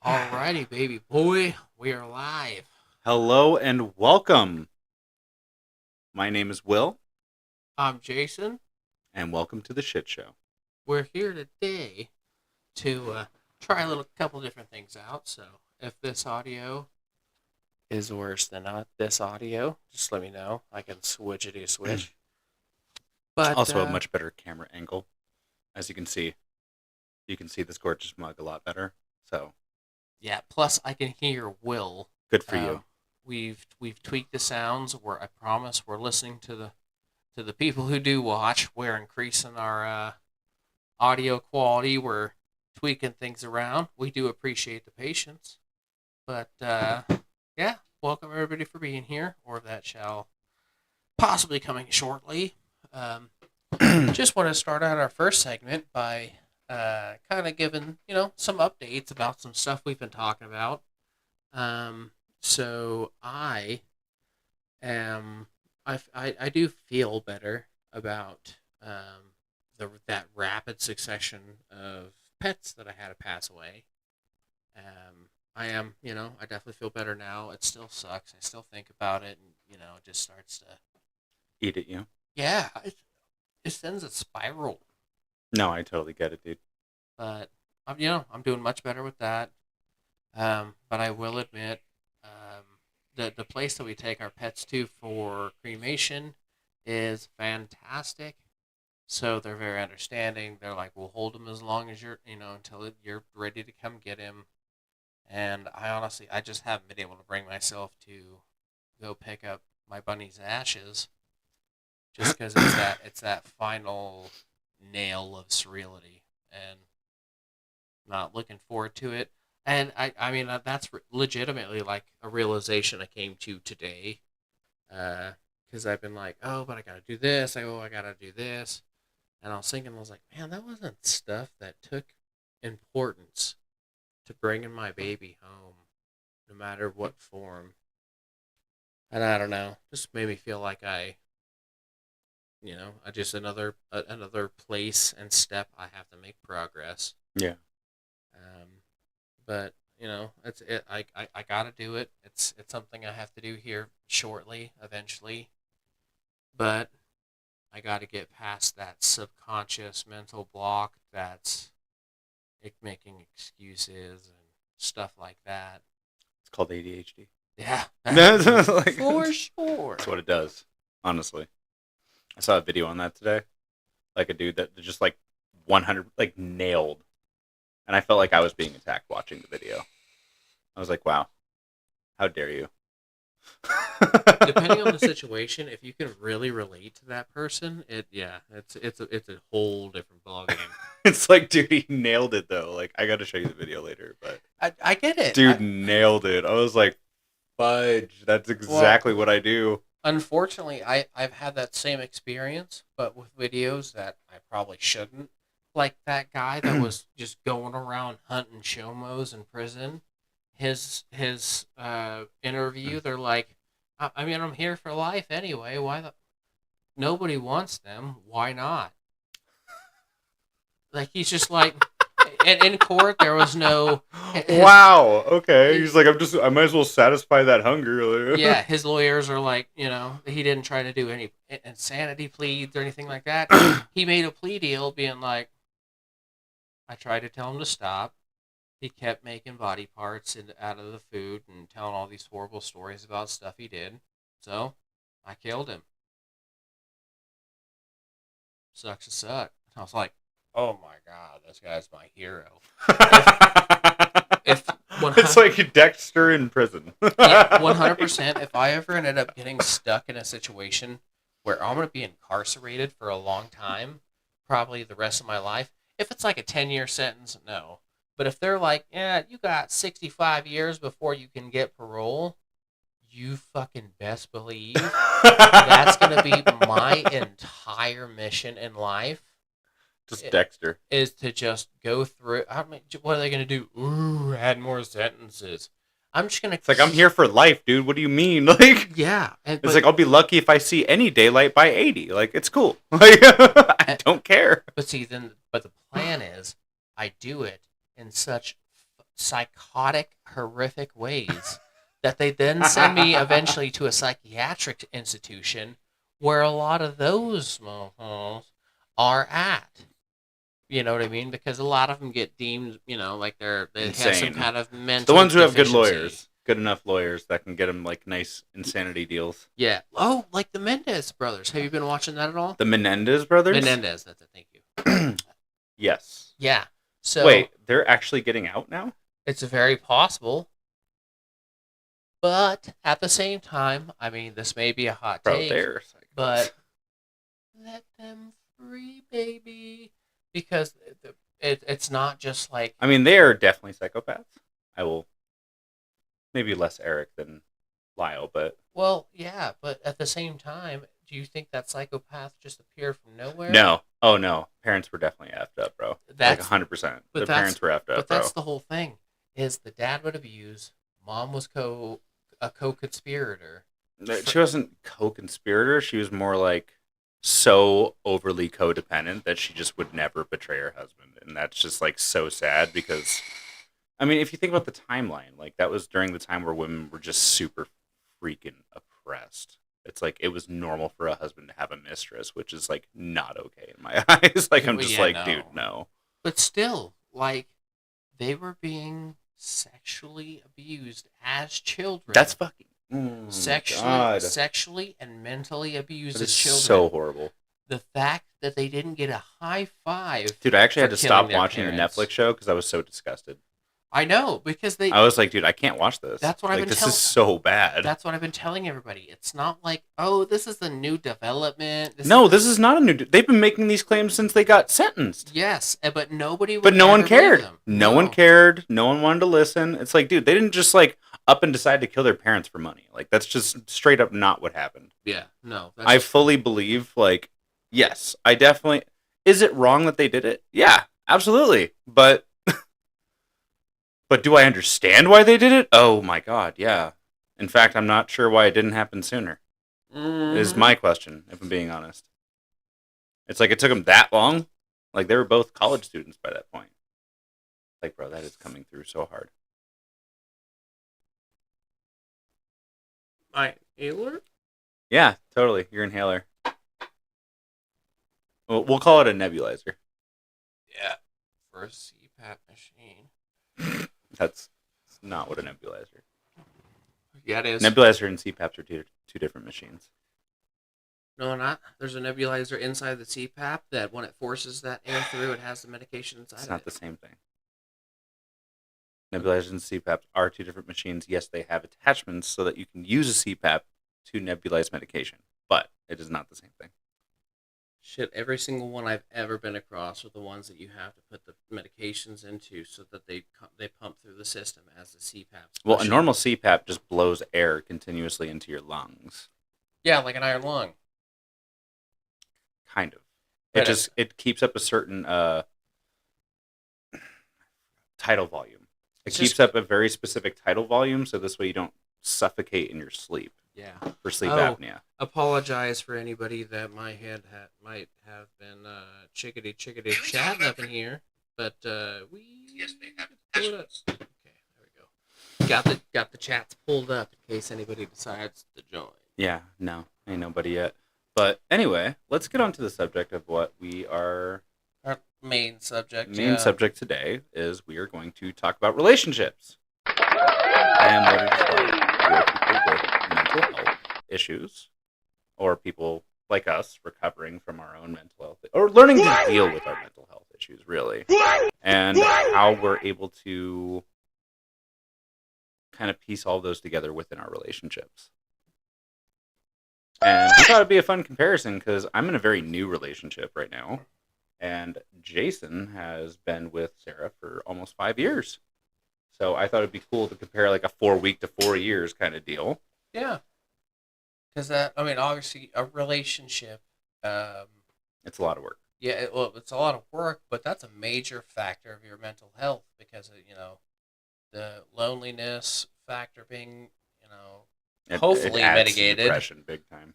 Alrighty, baby boy, we are live. Hello and welcome. My name is Will, I'm Jason. and welcome to the Shit Show. We're here today to try a couple different things out. So if this audio is worse than not this audio, just let me know. I can switchity switch. But Also, a much better camera angle, as you can see. You can see this gorgeous mug a lot better. So yeah, plus I can hear Will. good for you. We've tweaked the sounds. I promise we're listening to the people who do watch. We're increasing our audio quality. We're tweaking things around. We do appreciate the patience. But yeah, welcome everybody for being here, or that shall possibly coming shortly. Just want to start out our first segment by kind of giving some updates about some stuff we've been talking about. So am I do feel better about that rapid succession of pets that I had to pass away. I definitely feel better now. It still sucks. I still think about it, and it just starts to, Eat it, you. yeah, it sends a spiral. No, I totally get it, dude. But I'm doing much better with that. But I will admit, the place that we take our pets to for cremation is fantastic. So they're very understanding. They're like, we'll hold him as long as you're ready to come get him. And I just haven't been able to bring myself to go pick up my bunny's ashes, just because it's that final nail of surreality, and not looking forward to it. And I mean that's legitimately like a realization I came to today, because I've been like, oh, but I gotta do this. I gotta do this, and I was thinking, I was like, man, that wasn't stuff that took importance to bringing my baby home, no matter what form. And I don't know, just made me feel like I just another place and step I have to make progress. Yeah. But it's it. I gotta do it. It's something I have to do here shortly, eventually. But I got to get past that subconscious mental block that's making excuses and stuff like that. It's called ADHD. Yeah, Like, for sure. that's what it does, honestly. I saw a video on that today. Like a dude that just like 100, like nailed. And I felt like I was being attacked watching the video. I was like, wow, how dare you? Depending on the situation, if you can really relate to that person, it's a whole different ballgame. It's like, dude, he nailed it though. Like, I got to show you the video later, but I get it. dude nailed it. I was like, fudge. That's exactly what I do. Unfortunately, I've had that same experience, but with videos that I probably shouldn't. Like that guy that was just going around hunting shomos in prison. His interview, they're like, I mean, I'm here for life anyway. Nobody wants them? Why not? Like he's just like, in court there was no. Wow. Okay. He's like, I might as well satisfy that hunger. Yeah, his lawyers are like, he didn't try to do any insanity pleads or anything like that. He made a plea deal being like, I tried to tell him to stop. He kept making body parts out of the food and telling all these horrible stories about stuff he did. So, I killed him. Sucks to suck. I was like, oh my god, this guy's my hero. If It's like Dexter in prison. Yeah, 100%. If I ever ended up getting stuck in a situation where I'm going to be incarcerated for a long time, probably the rest of my life, if it's like a 10-year sentence, no. But if they're like, yeah, you got 65 years before you can get parole, you fucking best believe that's going to be my entire mission in life. Just Dexter. Is to just go through. I mean, what are they going to do? Ooh, add more sentences. I'm just gonna. It's like, I'm here for life, dude. What do you mean? Like, yeah. It's like, I'll be lucky if I see any daylight by 80. Like, it's cool. Like, I don't care. But the plan is, I do it in such psychotic, horrific ways that they then send me eventually to a psychiatric institution where a lot of those mohos are at. You know what I mean? Because a lot of them get deemed, like they have some Insane. kind of mental The ones who have good deficiency. lawyers, good enough lawyers that can get them like nice insanity deals. Yeah. Oh, like the Mendez brothers. Have you been watching that at all? The Menendez brothers. Menendez. That's it. Thank you. Yes. Yeah. So Wait, they're actually getting out now? it's very possible. But at the same time, I mean, this may be a hot Bro, take, they're psychos. but let them free, baby, because it's not just like, I mean, they are definitely psychopaths. I will maybe less Eric than Lyle, but well, yeah, but at the same time, do you think that psychopath just appeared from nowhere? no. Oh no, parents were definitely effed up, bro. That's like 100%. but The that's- parents were effed but up, bro. that's the whole thing. Is the dad would abuse, mom was a co-conspirator. She wasn't co-conspirator. She was more like so overly codependent that she just would never betray her husband, and that's just like so sad because, I mean, if you think about the timeline, like that was during the time where women were just super freaking oppressed. It's like it was normal for a husband to have a mistress, which is like not okay in my eyes. Like I'm Well, just yeah, like, no. dude, no. But still, like, they were being sexually abused as children. That's fucking God. Sexually and mentally abused That as is children. so horrible. The fact that they didn't get a high five. Dude, I actually had for to killing stop their watching the parents. Netflix show because I was so disgusted. I know, because they. I was like, dude, I can't watch this. That's what I've like, been this tell- is so bad. That's what I've been telling everybody. It's not like, oh, this is the new development. This is not a new. They've been making these claims since they got sentenced. Yes, but nobody. But no one ever believe cared. them. No one cared. No one wanted to listen. It's like, dude, they didn't just like up and decide to kill their parents for money. Like that's just straight up not what happened. Yeah, no. I fully believe, like, yes, I definitely. Is it wrong that they did it? Yeah, absolutely. But do I understand why they did it? Oh my god, yeah. In fact, I'm not sure why it didn't happen sooner. Is my question, if I'm being honest. It's like it took them that long. Like they were both college students by that point. Like, bro, that is coming through so hard. My inhaler? Yeah, totally. Your inhaler. Well, we'll call it a nebulizer. Yeah. For a CPAP machine. That's not what a nebulizer. Yeah, it is. Nebulizer and CPAPs are two different machines. No, not. There's a nebulizer inside the CPAP that when it forces that air through, it has the medication inside It's of not it. the same thing. Nebulizers and CPAPs are two different machines. Yes, they have attachments so that you can use a CPAP to nebulize medication, but it is not the same thing. Shit, every single one I've ever been across are the ones that you have to put the medications into so that they pump through the system as the CPAP's Well, a pushing. normal CPAP just blows air continuously into your lungs. Yeah, like an iron lung. Kind of. But It keeps up a certain tidal volume. It It's keeps just- up a very specific tidal volume, so this way you don't suffocate in your sleep Yeah. for sleep Oh. apnea. Apologize for anybody that my head might have been chickadee chatting up in here, but we. Yes, they have attachments. Okay, there we go. Got the chats pulled up in case anybody decides to join. Yeah, no, ain't nobody yet. But anyway, let's get on to the subject of what we are. Our main subject. Main subject today is we are going to talk about relationships and what it's like for people with mental health issues, or people like us recovering from our own mental health, or learning to deal with our mental health issues, really, and how we're able to kind of piece all those together within our relationships. And we thought it'd be a fun comparison because I'm in a very new relationship right now. And Jason has been with Sarah for almost 5 years. So I thought it'd be cool to compare like a 4 week to 4 years kind of deal. Yeah. Because obviously a relationship, It's a lot of work. yeah, it's a lot of work, but that's a major factor of your mental health because of, the loneliness factor being, hopefully it adds to mitigated. depression big time.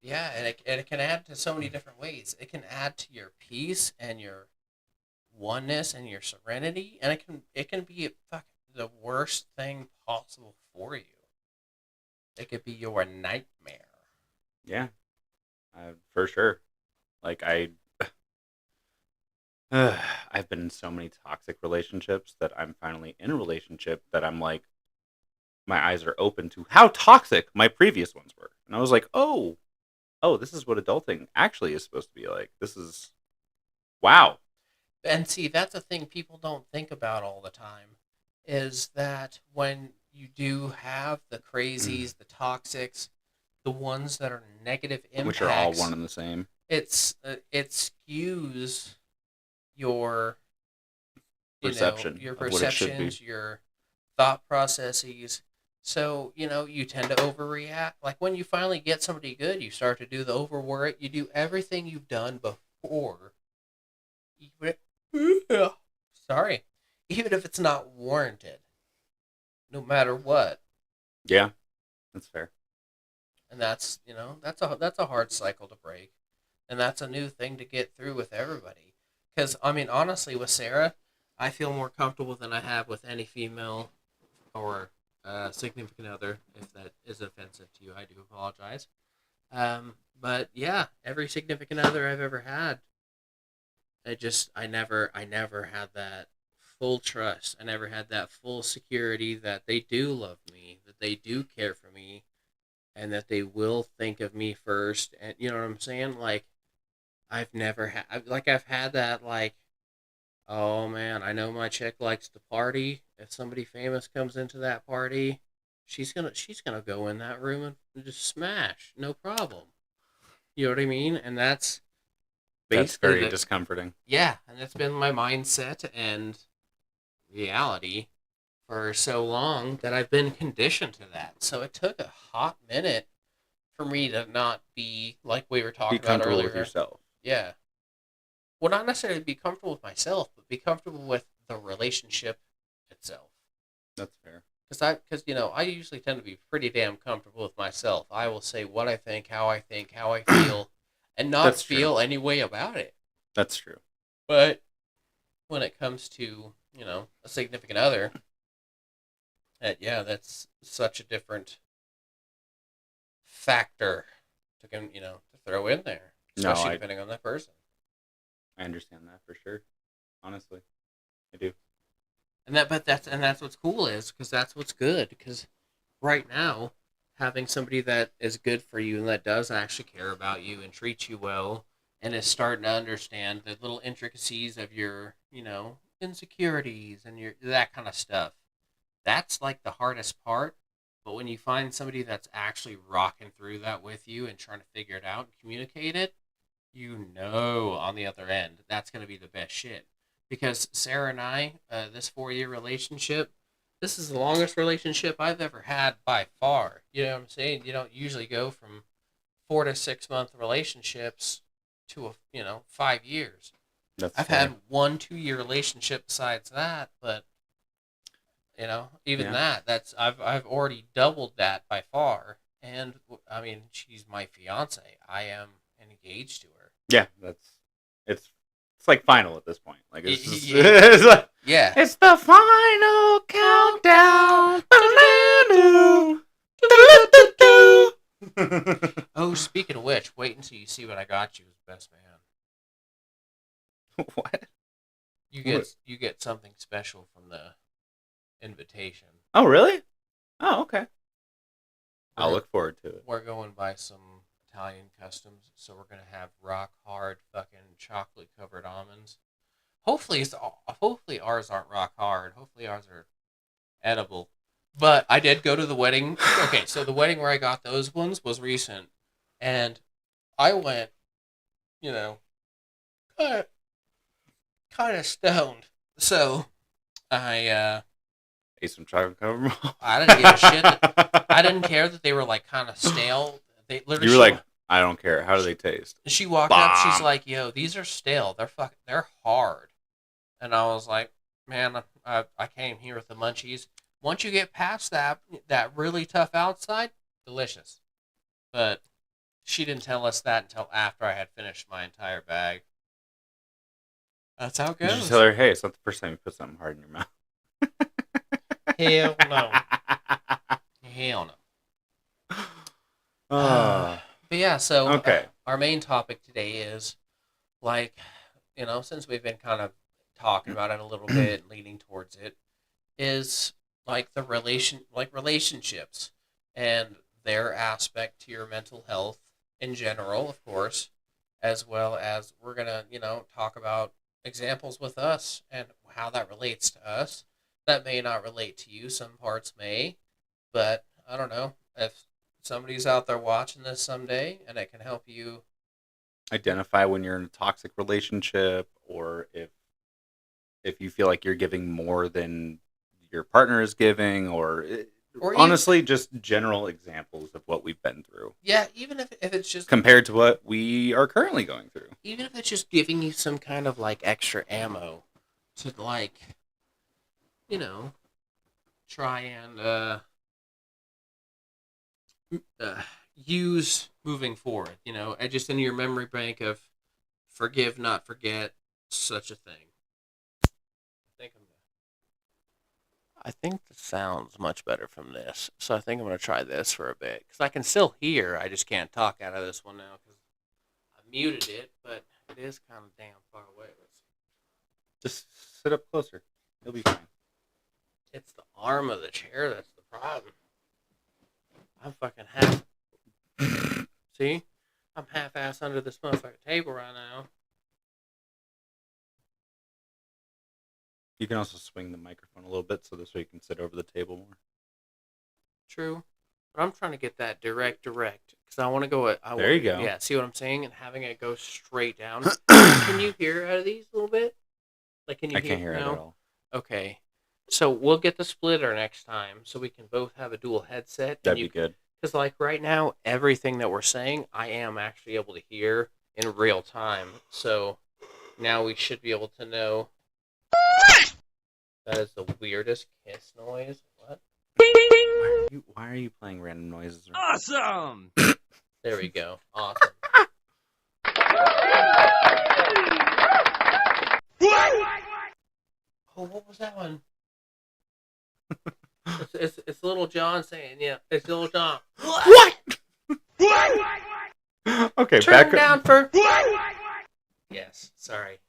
Yeah, and it can add to so many different ways. It can add to your peace and your oneness and your serenity, and it can be fucking the worst thing possible for you. It could be your nightmare. Yeah, for sure. Like I've been in so many toxic relationships that I'm finally in a relationship that I'm like, my eyes are open to how toxic my previous ones were, and I was like, oh, this is what adulting actually is supposed to be like. This is wow. And see, that's a thing people don't think about all the time, is that when you do have the crazies, the toxics, the ones that are negative Which are all one impacts, and the same. it skews your Perception your of what it should be. perceptions, your thought processes. So you tend to overreact. Like when you finally get somebody good, you start to do the overwork. You do everything you've done before. Even sorry, even if it's not warranted, no matter what. Yeah, that's fair. And that's a hard cycle to break, and that's a new thing to get through with everybody. Because I mean, honestly, with Sarah, I feel more comfortable than I have with any female or significant other. If that is offensive to you, I do apologize. But yeah, every significant other I've ever had, I never had that full trust. I never had that full security that they do love me, that they do care for me, and that they will think of me first. And you know what I'm saying? Like I've never had, like I've had that, like, oh man, I know my chick likes to party. If somebody famous comes into that party, she's gonna go in that room and just smash, no problem. You know what I mean? And that's That's basically very the discomforting. yeah, and that's been my mindset and reality for so long that I've been conditioned to that. So it took a hot minute for me to not be like we were Be talking about comfortable with earlier. yourself. Yeah. Well, not necessarily be comfortable with myself, but be comfortable with the relationship itself. That's fair. Because I usually tend to be pretty damn comfortable with myself. I will say what I think, how I feel, and not That's true. feel any way about it. That's true. But when it comes to a significant other, yeah, that's such a different factor to throw in there, No, especially depending on that person. I understand that for sure. Honestly, I do. But that's what's cool is because that's what's good because right now having somebody that is good for you and that does actually care about you and treat you well and is starting to understand the little intricacies of your insecurities and your that kind of stuff. That's like the hardest part. But when you find somebody that's actually rocking through that with you and trying to figure it out and communicate it, on the other end, that's going to be the best shit. Because Sarah and I, this 4 year relationship, this is the longest relationship I've ever had by far. You know what I'm saying? You don't usually go from 4 to 6 month relationships to 5 years. That's I've fair. had 1 2 year relationship besides that, but even Yeah. that's I've already doubled that by far. And I mean, she's my fiance. I am engaged to her. Yeah, it's like final at this point. Like it's just, Yeah. it's, like, Yeah. it's the final countdown. Oh, speaking of which, wait until you see what I got you as best man. What? You get something special from the invitation. Oh, really? Oh, okay. I'll We're, look forward to it. we're going by some Italian customs, so we're gonna have rock hard fucking chocolate covered almonds. Hopefully ours aren't rock hard. Hopefully ours are edible. But I did go to the wedding. Okay, so the wedding where I got those ones was recent, and I went, you know, kind of stoned. So I Ate some chocolate covered I didn't give a shit. I didn't care that they were like kind of stale. They literally. You were like, I don't care. How do they taste? She walked up. She's Bomb. like, "Yo, these are stale. They're hard." And I was like, "Man, I came here with the munchies. Once you get past that really tough outside, delicious." But she didn't tell us that until after I had finished my entire bag. That's how it Did you goes. tell her, hey, it's not the first time you put something hard in your mouth? Hell no. Hell no. uh, But yeah, so okay. our main topic today is like, since we've been kind of talking about it a little bit, leaning towards it, is like relationships and their aspect to your mental health in general, of course, as well as we're gonna, talk about examples with us and how that relates to us. That may not relate to you. Some parts may, but I don't know if somebody's out there watching this someday and it can help you. Identify when you're in a toxic relationship, or if you feel like you're giving more than your partner is giving, or Or even, honestly, just general examples of what we've been through yeah, even if it's just compared to what we are currently going through. even if it's just giving you some kind of like extra ammo to like, you know, try and uh, use moving forward. Just in your memory bank of forgive, not forget, such a thing. I think the sound's much better from this, so I think I'm gonna try this for a bit because I can still hear. I just can't talk out of this one now because I muted it, but it is kind of damn far away. Just sit up closer. You'll be fine. It's the arm of the chair that's the problem. I'm fucking half. See, I'm half-ass under this motherfucking table right now. You can also swing the microphone a little bit so this way you can sit over the table more. True, but I'm trying to get that direct because I want to go. There you go. Yeah, see what I'm saying, and having it go straight down. Can you hear out of these a little bit? Like, can you? I can't hear it no? at all. Okay, so we'll get the splitter next time, so we can both have a dual headset. That'd be good. Because like right now, everything that we're saying, I am actually able to hear in real time. So now we should be able to know. That is the weirdest kiss noise. What? Why are you playing random noises? Awesome! There we go. Awesome. Oh, what was that one? It's little John saying, yeah, it's little John. What? Okay, Turn back down for. Yes, sorry.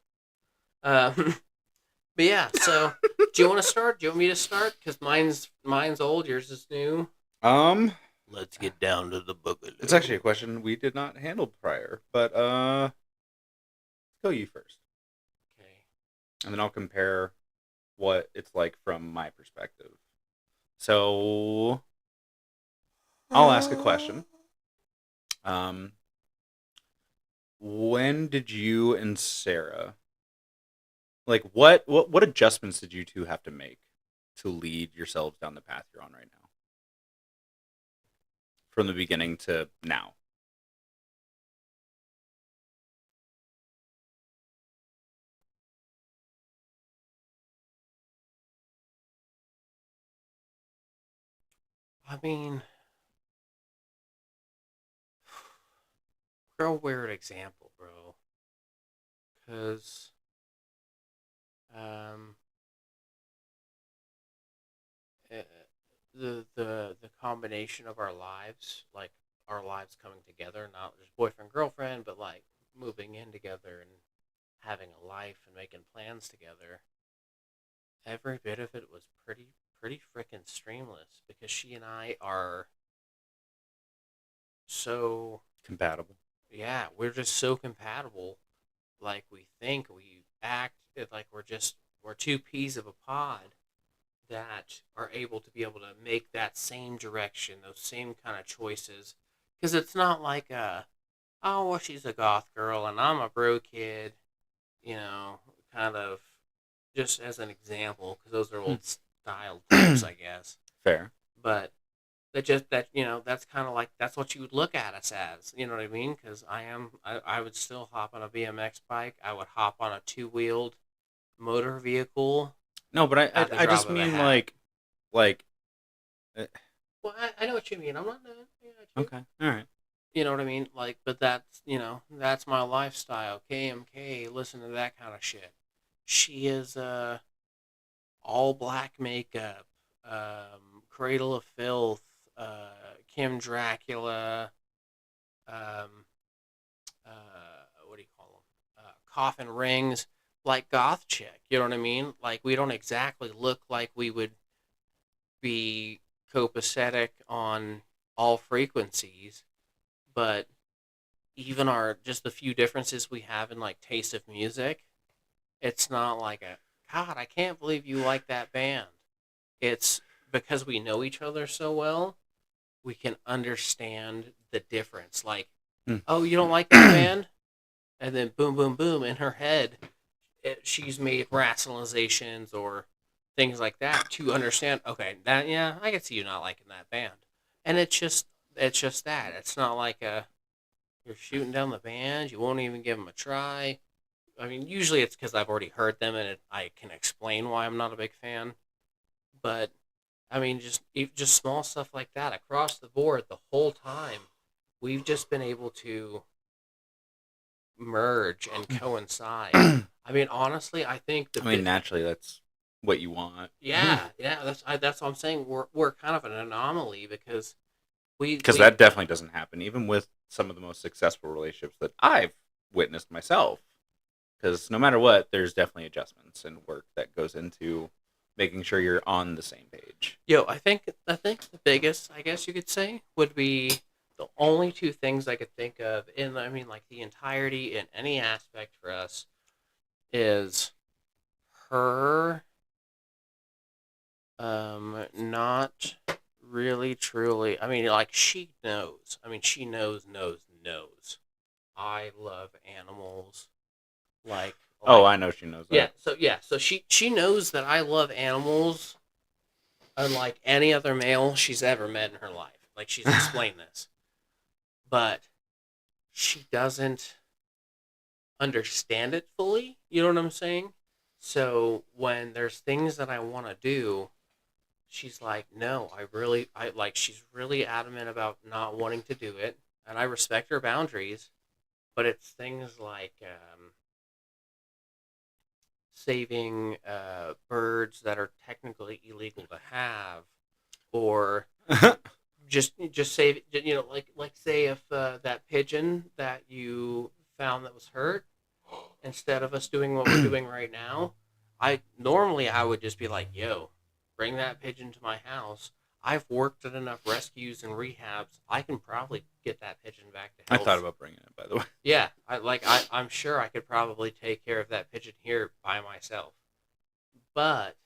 But yeah, so do you want to start? Do you want me to start? Because mine's old, yours is new. Let's get down to the boogaloo. It's actually a question we did not handle prior, but let's go you first. Okay. And then I'll compare what it's like from my perspective. So I'll ask a question. When did you and Sarah, like, what adjustments did you two have to make to lead yourselves down the path you're on right now, from the beginning to now? I mean, real weird example, bro. Because, eh, the combination of our lives, like our lives coming together, not just boyfriend girlfriend, but like moving in together and having a life and making plans together. Every bit of it was pretty freaking streamless because she and I are so Compatible. yeah, we're just so compatible. Like we think, we act like we're two peas of a pod that are able to make that same direction, those same kind of choices. Because it's not like oh well, she's a goth girl and I'm a bro kid, kind of just as an example, because those are old style types, I guess. Fair. But that's kind of like that's what you would look at us as. You know what I mean? Because I would still hop on a BMX bike. I would hop on a two-wheeled motor vehicle. No, but At the I drop just of a mean hat. like. Well, I know what you mean. I'm not done. Okay, all right. You know what I mean? Like, but that's that's my lifestyle. KMK, listen to that kind of shit. She is all black makeup, Cradle of Filth, Kim Dracula, um, what do you call them? Coffin Rings, like goth chick. You know what I mean? Like we don't exactly look like we would be copacetic on all frequencies, but even our just the few differences we have in like taste of music, it's not like a God, I can't believe you like that band. It's because we know each other so well, we can understand the difference. Like, Hmm. oh, you don't like that band? And then boom, boom, boom, in her head, she's made rationalizations or things like that to understand. Okay, that yeah, I can see you not liking that band, and it's just that. It's not like you're shooting down the band. You won't even give them a try. I mean, usually it's because I've already heard them and I can explain why I'm not a big fan. But I mean, just small stuff like that across the board the whole time. We've just been able to merge and coincide. I I mean, honestly, I think mean, naturally, that's what you want. yeah, that's what I'm saying. We're kind of an anomaly because Because we that definitely doesn't happen, even with some of the most successful relationships that I've witnessed myself. Because no matter what, there's definitely adjustments and work that goes into making sure you're on the same page. I think the biggest, I guess you could say, would be the only two things I could think of in I mean like the entirety in any aspect for us is her not really truly, I mean like she knows. I mean she knows. I love animals like Oh, like I know she knows yeah, that. so she knows that I love animals unlike any other male she's ever met in her life. Like she's explained this. But she doesn't understand it fully. You know what I'm saying? So when there's things that I want to do, she's like, "No, I like." She's really adamant about not wanting to do it, and I respect her boundaries. But it's things like saving birds that are technically illegal to have, or just save like say if that pigeon that you found that was hurt, instead of us doing what we're doing right now, I would just be like, yo, bring that pigeon to my house. I've worked at enough rescues and rehabs. I can probably get that pigeon back to I thought health. about bringing it, by the way. Yeah, I'm sure I could probably take care of that pigeon here by myself. But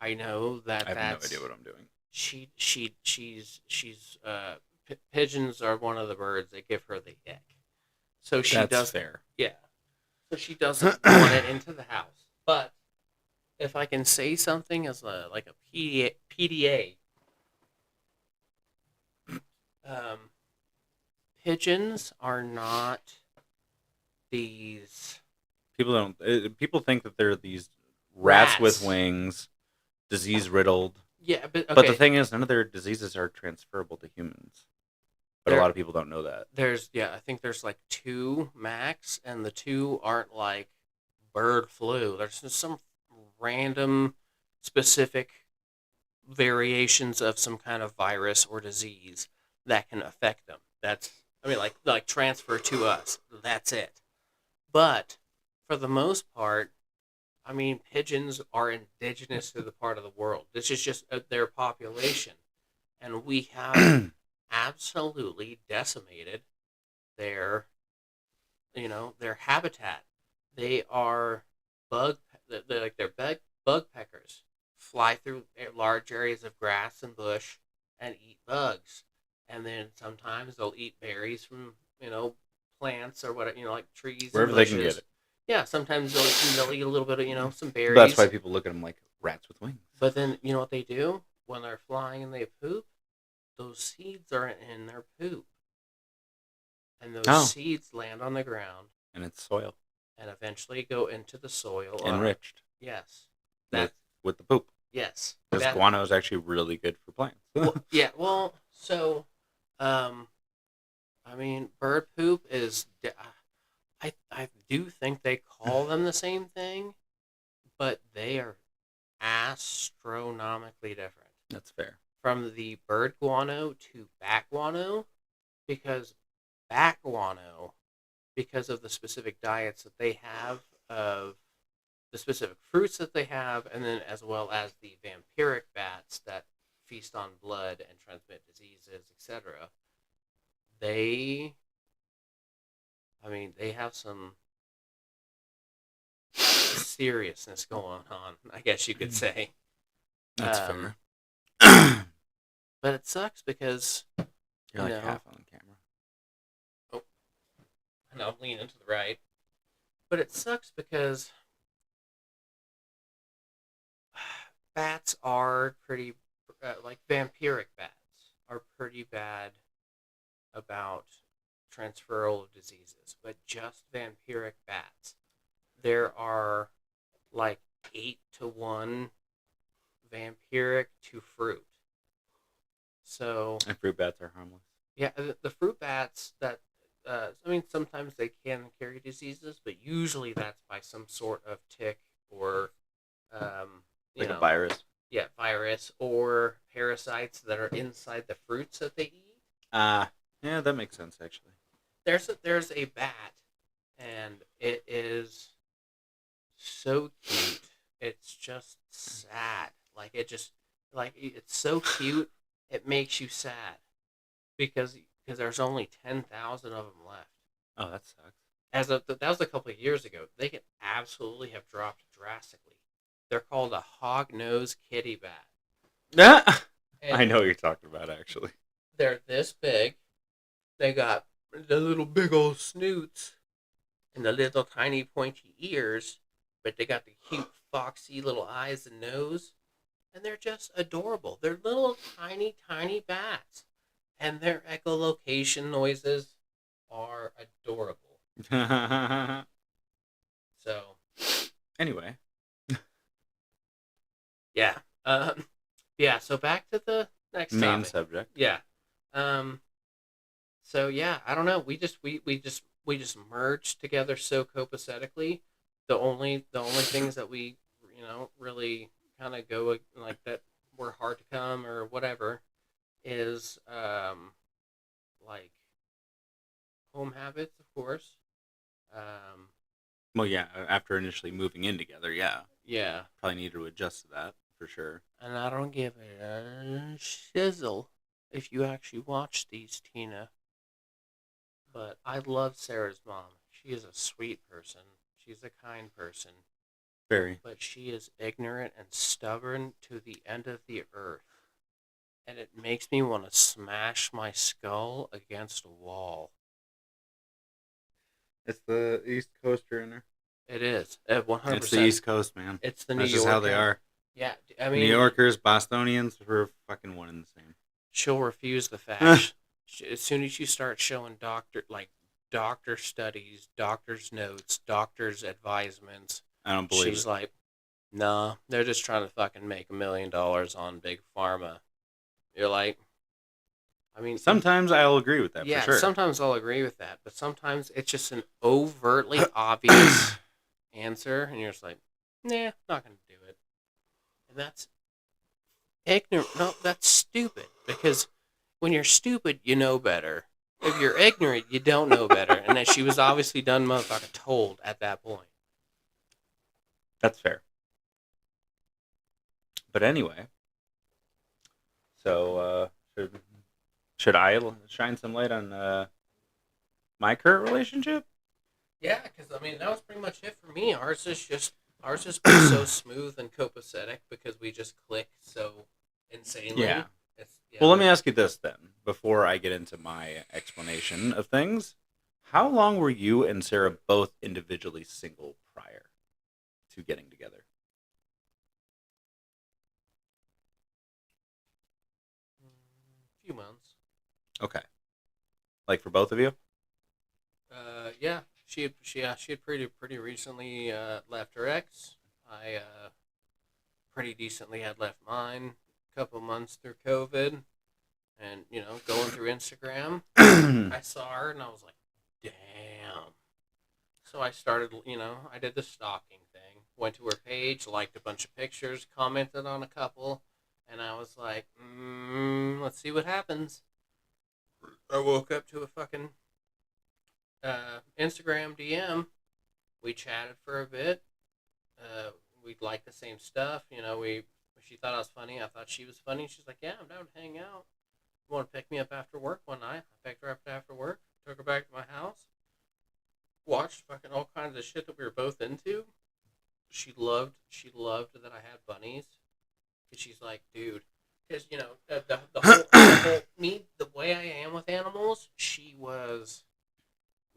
I know I that have no idea that's what I'm doing. she's pigeons are one of the birds that give her the ick. So she That's does, fair. yeah. So she doesn't want it into the house. But if I can say something as a like a PDA, um, pigeons are not these People don't. People think that they're these rats with rats. wings, disease riddled. Yeah, but But the okay, thing is, none of their diseases are transferable to humans. But a there lot of people don't know that. there's yeah, I think there's like two max, and the two aren't like bird flu. There's just some random specific variations of some kind of virus or disease that can affect them. That's I mean like transfer to us. That's it. But for the most part, I mean pigeons are indigenous to the part of the world. This is just their population, and we have absolutely decimated their their habitat. They are bug they're bug peckers. Fly through large areas of grass and bush and eat bugs, and then sometimes they'll eat berries from plants or what like trees and Wherever they can get bushes. it. Yeah, sometimes they'll eat a little bit of some But that's why berries. people look at them like rats with wings. But then you know what they do when they're flying and they poop? Those seeds are in their poop, and those Oh, seeds land on the ground and it's soil and eventually go into the soil. enriched Yes, with that with the poop. yes Because that guano is actually really good for plants. well, yeah. Well, so um, I mean, bird poop is do think they call them the same thing, but they are astronomically different. That's fair. From the bird guano to bat guano, because bat guano, because of the specific diets that they have, of the specific fruits that they have, and then as well as the vampiric bats that feast on blood and transmit diseases, etc. They, I mean, they have some seriousness going on, I guess you could say. That's Um, fair. But it sucks because, You're like half on camera. oh, I know I'm leaning to the right. But it sucks because bats are pretty, like vampiric bats are pretty bad about transferal of diseases, but just vampiric bats. There are like 8-to-1 vampiric to fruit. So, And fruit bats are harmless. yeah, the fruit bats that, I mean, sometimes they can carry diseases, but usually that's by some sort of tick or, Like a virus. yeah, virus or parasites that are inside the fruits that they eat. Yeah, that makes sense actually. There's a bat, and it is so cute. It's just sad. It's so cute. It makes you sad because there's only 10,000 of them left. Oh, that sucks. That was a couple of years ago. They could absolutely have dropped drastically. They're called a hog-nosed kitty bat. And I know what you're talking about actually. they're this big. They got the little big old snoots and the little tiny pointy ears, but they got the cute foxy little eyes and nose, and they're just adorable. They're little tiny bats, and their echolocation noises are adorable. So Anyway, yeah, yeah. So back to the next main topic. subject. Yeah. So yeah, I don't know. We just merged together so copacetically. The only things that we really kind of go like that were hard to come or whatever is like home habits, of course. Well, yeah, after initially moving in together, yeah. Yeah, Probably need to adjust to that for sure. and I don't give it a shizzle if you actually watch these, Tina. But I love Sarah's mom. She is a sweet person. She's a kind person. Very. But she is ignorant and stubborn to the end of the earth. And it makes me want to smash my skull against a wall. It's the East Coaster in her. It is. 100%. It's the East Coast, man. It's the New That's Yorker. just how they are. Yeah, I mean, New Yorkers, Bostonians, we're fucking one and the same. she'll refuse the facts. As soon as you start showing doctor studies, doctor's notes, doctor's advisements, I don't believe she's it. like, nah, they're just trying to fucking make $1 million on big pharma. You're like, I mean, Sometimes I'll agree with that yeah, for sure. sometimes I'll agree with that, but sometimes it's just an overtly obvious answer, and you're just like, nah, not gonna do it. And that's ignorant. No, that's stupid. Because when you're stupid, you know better. If you're ignorant, you don't know better. And that she was obviously done motherfucking told at that point. That's fair. But anyway, so should I shine some light on my current relationship? Yeah, because I mean that was pretty much it for me. Ours has been so smooth and copacetic because we just click so insanely. Yeah. Yeah. Well, let me ask you this then, before I get into my explanation of things. How long were you and Sarah both individually single prior to getting together? A few months. Okay. Like for both of you? Yeah. She had pretty recently left her ex. I pretty decently had left mine a couple months through COVID, and going through Instagram, I saw her and I was like, damn. So I started, I did the stalking thing. Went to her page, liked a bunch of pictures, commented on a couple, and I was like, let's see what happens. I woke up to a fucking Instagram DM. We chatted for a bit. We liked the same stuff. She thought I was funny. I thought she was funny. She's like, yeah, I'm down to hang out. You want to pick me up after work one night? I picked her up after work, took her back to my house, watched fucking all kinds of shit that we were both into. She loved that I had bunnies. Cause she's like, dude, because the way I am with animals, she was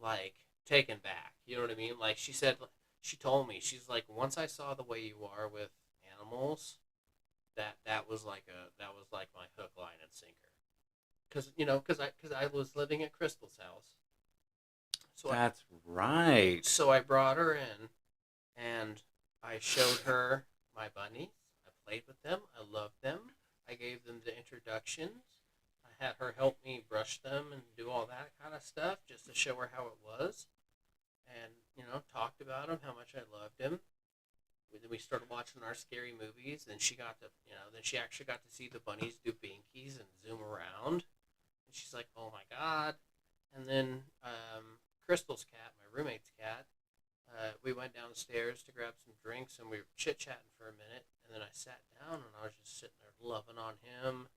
like taken back. You know what I mean? Like she told me, she's like, once I saw the way you are with animals, that was like my hook, line, and sinker. Because I was living at Crystal's house. That's right. So I brought her in, and I showed her my bunnies. I played with them. I loved them. I gave them the introductions. I had her help me brush them and do all that kind of stuff just to show her how it was. And, talked about him, how much I loved him. Then we started watching our scary movies. Then she actually got to see the bunnies do binkies and zoom around. And she's like, oh my God. And then Crystal's cat, my roommate's cat, we went downstairs to grab some drinks, and we were chit-chatting for a minute. And then I sat down, and I was just sitting there loving on him.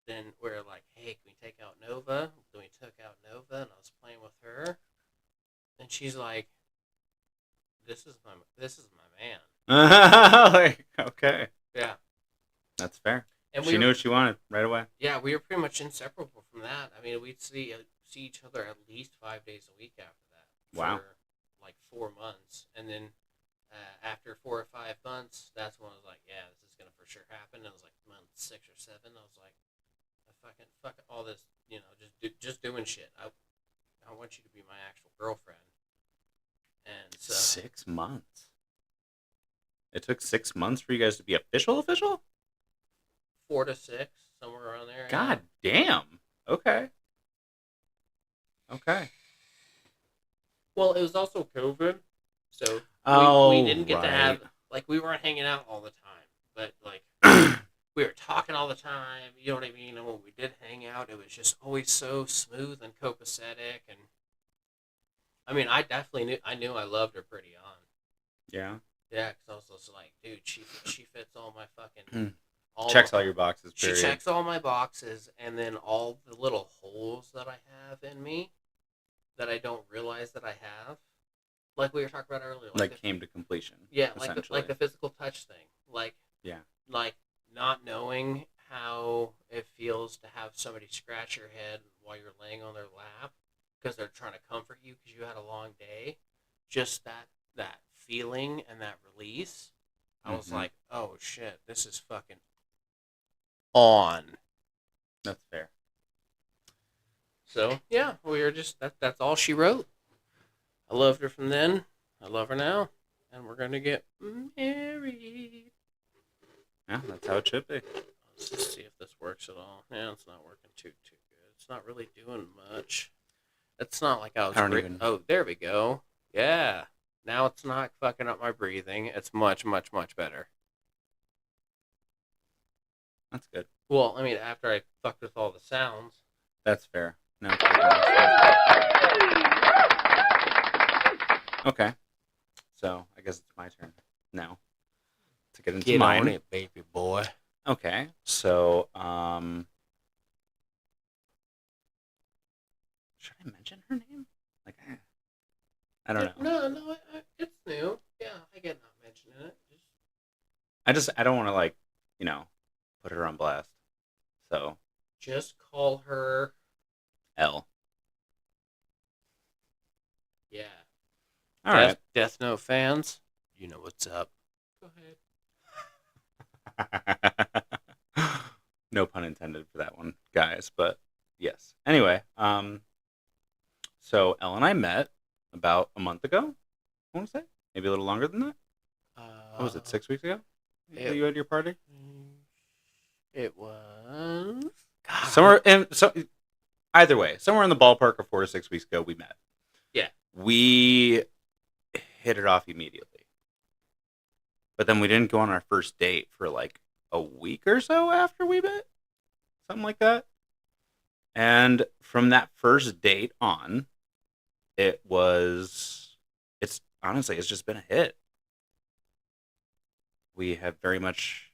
Then we were like, hey, can we take out Nova? Then we took out Nova, and I was playing with her. And she's like, this is my man. Okay. Yeah. That's fair. And she knew what she wanted right away. Yeah, we were pretty much inseparable from that. I mean, we'd see each other at least 5 days a week after that. Wow. For like 4 months. And then after 4 or 5 months, that's when I was like, yeah, this is going to for sure happen. And it was like month 6 or 7. I was like, fuck all this, just doing shit. I want you to be my actual girlfriend. And so 6 months. It took 6 months for you guys to be official? 4 to 6, somewhere around there. God damn. Okay. Well, it was also COVID, so we didn't get to have, like, we weren't hanging out all the time, but like we were talking all the time. You know what I mean? And when we did hang out, it was just always so smooth and copacetic. And I mean, I knew I loved her pretty on. Yeah. Yeah, because I was just like, dude, she fits all my fucking... Checks all your boxes, period. She checks all my boxes, and then all the little holes that I have in me that I don't realize that I have. Like we were talking about earlier. Like came to completion. Yeah, like the physical touch thing. Like, yeah. Like not knowing how it feels to have somebody scratch your head while you're laying on their lap because they're trying to comfort you because you had a long day. Just that feeling and that release. I was like, oh shit, this is fucking on. That's fair. So yeah, we were just that's all she wrote. I loved her from then. I love her now, and we're gonna get married. Yeah, that's how it should be. Let's just see if this works at all. Yeah, it's not working too good. It's not really doing much. It's not like I was. Oh, there we go. Yeah. Now it's not fucking up my breathing. It's much, much, much better. That's good. Well, I mean, after I fucked with all the sounds. That's fair. No. Okay. So, I guess it's my turn now to get into mine. Get on it, baby boy. Okay. So, should I mention her name? Like, I don't know. No, it's new. Yeah, I get not mentioning it. I don't want to, like, put her on blast. So. Just call her L. Yeah. All right. Death Note fans, you know what's up. Go ahead. No pun intended for that one, guys, but yes. Anyway, so Elle and I met about a month ago, I want to say. Maybe a little longer than that. What was it, 6 weeks ago? You had your party? It was... Either way, somewhere in the ballpark of 4 to 6 weeks ago, we met. Yeah. We hit it off immediately. But then we didn't go on our first date for like a week or so after we met, something like that. And from that first date on, it's honestly, it's just been a hit. We have very much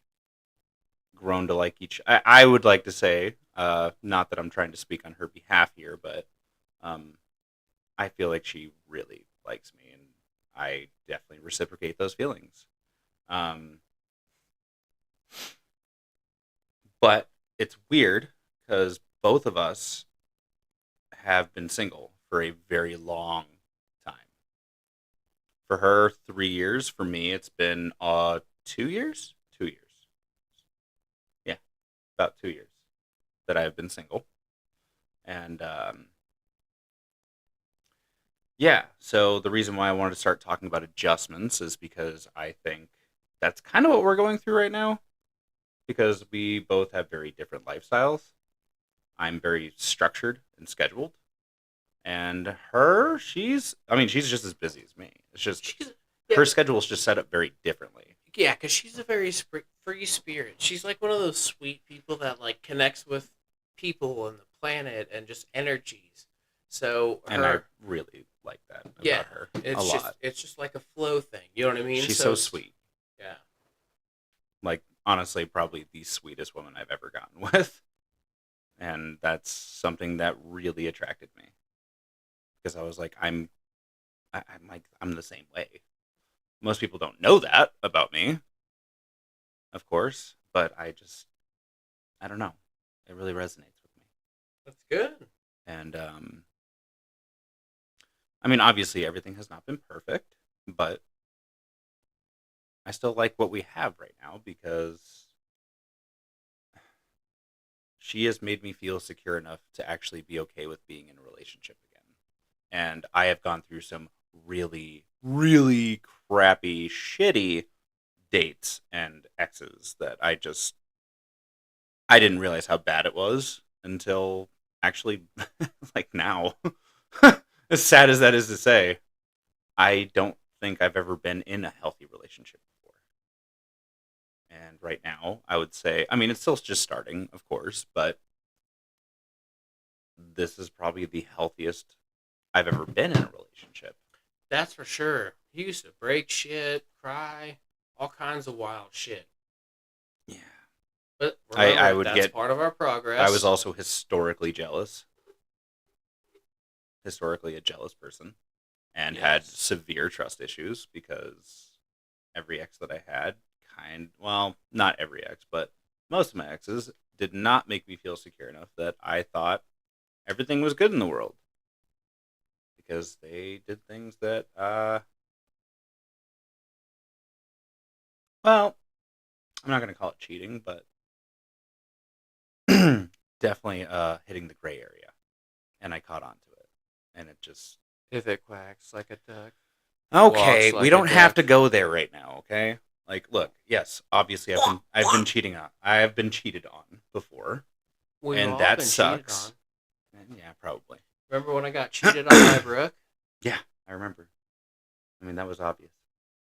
grown to like I would like to say, not that I'm trying to speak on her behalf here, but I feel like she really likes me, and I definitely reciprocate those feelings. Um, but it's weird because both of us have been single for a very long time. For her, 3 years. For me, it's been 2 years. 2 years. Yeah, about 2 years that I have been single, and yeah. So the reason why I wanted to start talking about adjustments is because I think that's kind of what we're going through right now. Because we both have very different lifestyles. I'm very structured and scheduled, and I mean, she's just as busy as me. It's just She's yeah, her schedule is just set up very differently. yeah, because she's a very free spirit. She's like one of those sweet people that like connects with people and the planet and just energies. So And I her, really like that yeah, about her a lot. it's just like a flow thing. You know what I mean? She's so sweet. Yeah, Like, honestly, probably the sweetest woman I've ever gotten with. And that's something that really attracted me. Because I was like, I'm the same way. Most people don't know that about me, of course, but I don't know. It really resonates with me. that's good. And I mean, obviously, everything has not been perfect, but I still like what we have right now because she has made me feel secure enough to actually be okay with being in a relationship again. And I have gone through some really, really crappy, shitty dates and exes that I didn't realize how bad it was until actually like now. As sad as that is to say, I don't think I've ever been in a healthy relationship before. And right now, I would say, I mean, it's still just starting, of course, but this is probably the healthiest I've ever been in a relationship. That's for sure. He used to break shit, cry, all kinds of wild shit. Yeah. But I remember, would that's get, part of our I was progress. also historically a jealous person, and had Yes. severe trust issues because every ex that I had well, not every ex, but most of my exes did not make me feel secure enough that I thought everything was good in the world because they did things that well, I'm not going to call it cheating, but definitely hitting the gray area, and I caught on to it, and it just If it quacks like a duck, okay. walks We like a don't have duck. to go there right now, okay? Like, look, yes, obviously I've been cheating on. I have been cheated on before, We've and all that been cheated sucks. on. Yeah, probably. Remember when I got cheated on by Brooke? Yeah, I remember. I mean, that was obvious.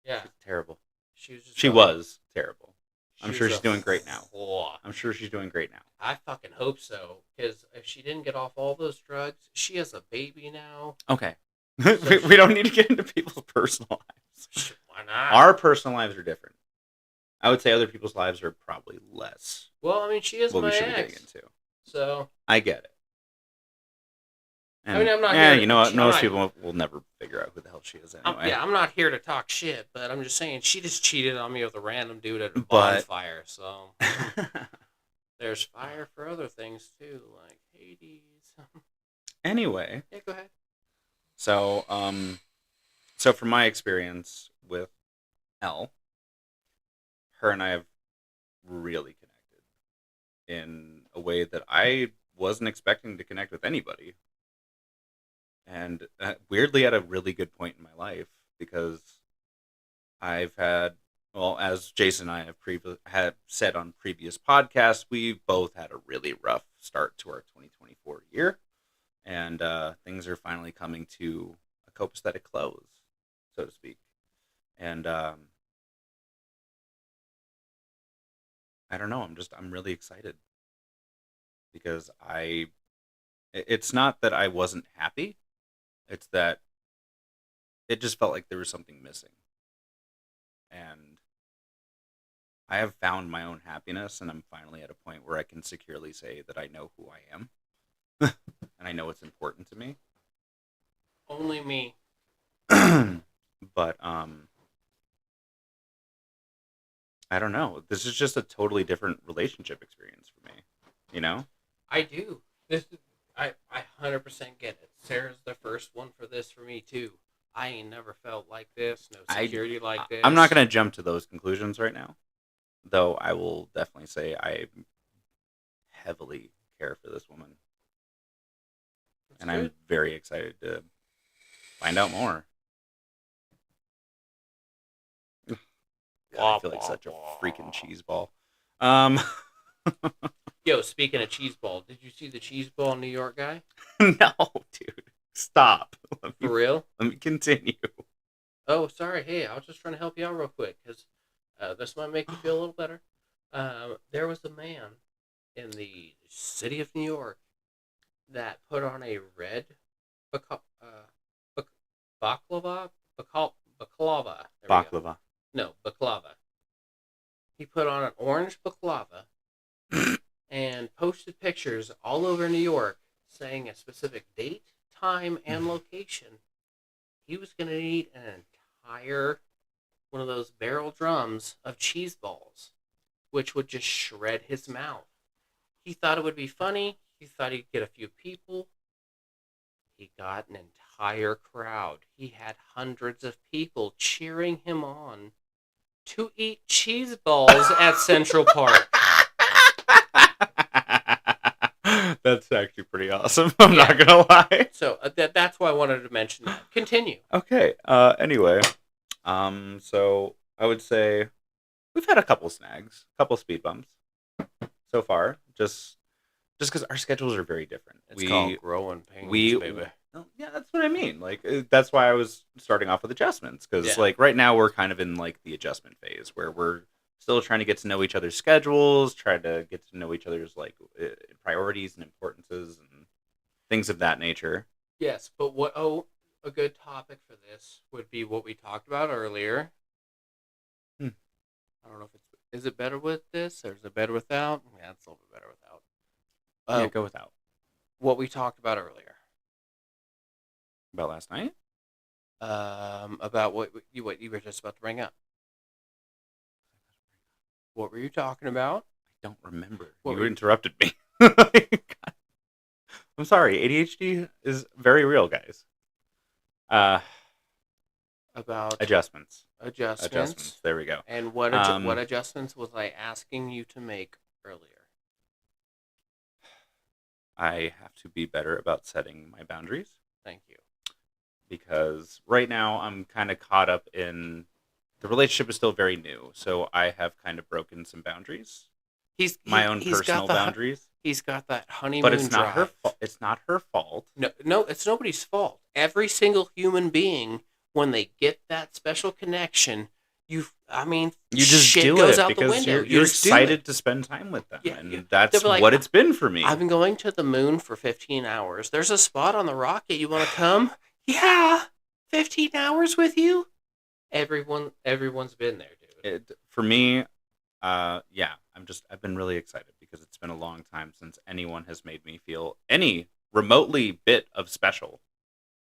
Yeah, She's terrible. she was just She a, was terrible. I'm she sure was she's a doing great now. whore. I'm sure she's doing great now. I fucking hope so. Because if she didn't get off all those drugs, she has a baby now. Okay. So we don't need to get into people's personal lives. why not? Our personal lives are different. I would say other people's lives are probably less Well, I mean, she is what my we should be getting ex. into. So I get it. I And mean, I'm not yeah, here. you know what? I'm Most not, people will never figure out who the hell she is anyway. yeah, I'm not here to talk shit, but I'm just saying she just cheated on me with a random dude at a But bonfire. So there's fire for other things too, like Hades. anyway, Yeah, go ahead. so so from my experience with Elle, her and I have really connected in a way that I wasn't expecting to connect with anybody. And weirdly, at a really good point in my life because I've had, well, as Jason and I had said on previous podcasts, we both had a really rough start to our 2024 year, and things are finally coming to a copacetic close, so to speak. And I don't know. I'm really excited because it's not that I wasn't happy. It's that it just felt like there was something missing. And I have found my own happiness, and I'm finally at a point where I can securely say that I know who I am and I know what's important to me. Only me. But I don't know. This is just a totally different relationship experience for me. You know? I do. I 100% get it. Sarah's the first one for this for me too. I ain't never felt like this. No I security like this. I'm not gonna jump to those conclusions right now, though. I will definitely say I heavily care for this woman, That's and good. I'm very excited to find out more. God, I feel like such a freaking cheese ball. Um, Yo, speaking of cheese ball, did you see the cheese ball New York guy? no, dude, stop. For real? Let me continue. Oh, sorry. Hey, I was just trying to help you out real quick because this might make you feel a little better. There was a man in the city of New York that put on a red baka- bak- baklava, baklava. There we go. Baklava. No, baklava. He put on an orange baklava and posted pictures all over New York saying a specific date, time, and location. He was going to eat an entire one of those barrel drums of cheese balls, which would just shred his mouth. He thought it would be funny. He thought he'd get a few people. He got an entire crowd. He had hundreds of people cheering him on to eat cheese balls at Central Park. That's actually pretty awesome. I'm Yeah. not gonna lie. So that's why I wanted to mention that. Continue. Okay. Anyway, so I would say we've had a couple snags, a couple speed bumps so far. Just because our schedules are very different. It's called growing pains, we baby. oh, yeah, that's what I mean. Like that's why I was starting off with adjustments because Yeah. like right now we're kind of in like the adjustment phase where we're still trying to get to know each other's schedules, try to get to know each other's like priorities and importances and things of that nature. Yes, but a good topic for this would be what we talked about earlier. Hmm. I don't know if is it better with this or is it better without? Yeah, it's a little bit better without. Yeah, go without. What we talked about earlier. About last night? About what you were just about to bring up. What were you talking about? I don't remember. What You were you- interrupted me. I'm sorry. ADHD is very real, guys. About Adjustments. adjustments. There we go. And what adjustments was I asking you to make earlier? I have to be better about setting my boundaries Thank you. because right now I'm kind of caught up in the relationship is still very new, so I have kind of broken some boundaries, He's personal boundaries. He's got that honeymoon But it's not drive. It's not her fault. No, it's nobody's fault. Every single human being, when they get that special connection, you just shit do goes it out the because window. you're just do excited it. to spend time with them, Yeah, and yeah. that's They'll be like, what it's been for me. I've been going to the moon for 15 hours. There's a spot on the rocket. You want to come? Yeah, 15 hours with you. Everyone's been there, dude. For me, yeah, I've been really excited because it's been a long time since anyone has made me feel any remotely bit of special,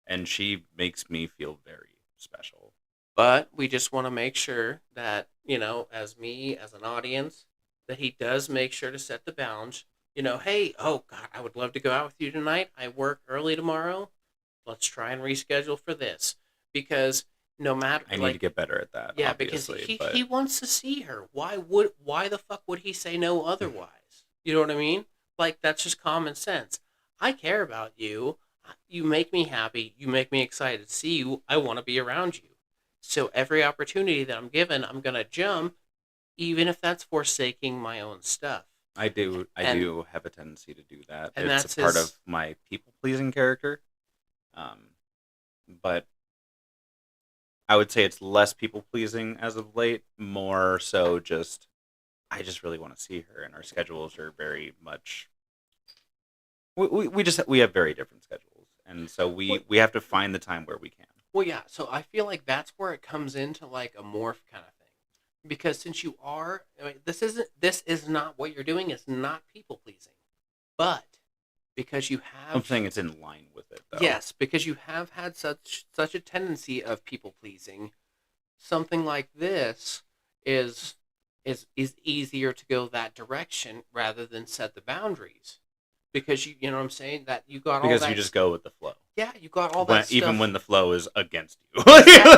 and she makes me feel very special. But we just want to make sure that, as me, as an audience, that he does make sure to set the bounds. Hey, oh God, I would love to go out with you tonight. I work early tomorrow. Let's try and reschedule for this. Because no matter, I need to get better at that. yeah, obviously, because he, but he wants to see her. Why the fuck would he say no otherwise? You know what I mean? Like, that's just common sense. I care about you. You make me happy. You make me excited to see you. I want to be around you. So every opportunity that I'm given, I'm gonna jump, even if that's forsaking my own stuff. I do And- do have a tendency to do that. and It's that's a part his- of my people pleasing character. But I would say it's less people pleasing as of late, more so just I just really want to see her, and our schedules are very much we have very different schedules, and so Well, we have to find the time where we can. well, yeah. So I feel like that's where it comes into like a morph kind of thing, because since you are, I mean, this is not what you're doing. It's not people pleasing, but because you I'm have saying it's in line with it though. yes, because you have had such a tendency of people pleasing, something like this is is easier to go that direction rather than set the boundaries because you know what I'm saying that you got all Because you that just go with the flow. yeah you got all When, that even stuff when the flow is against you.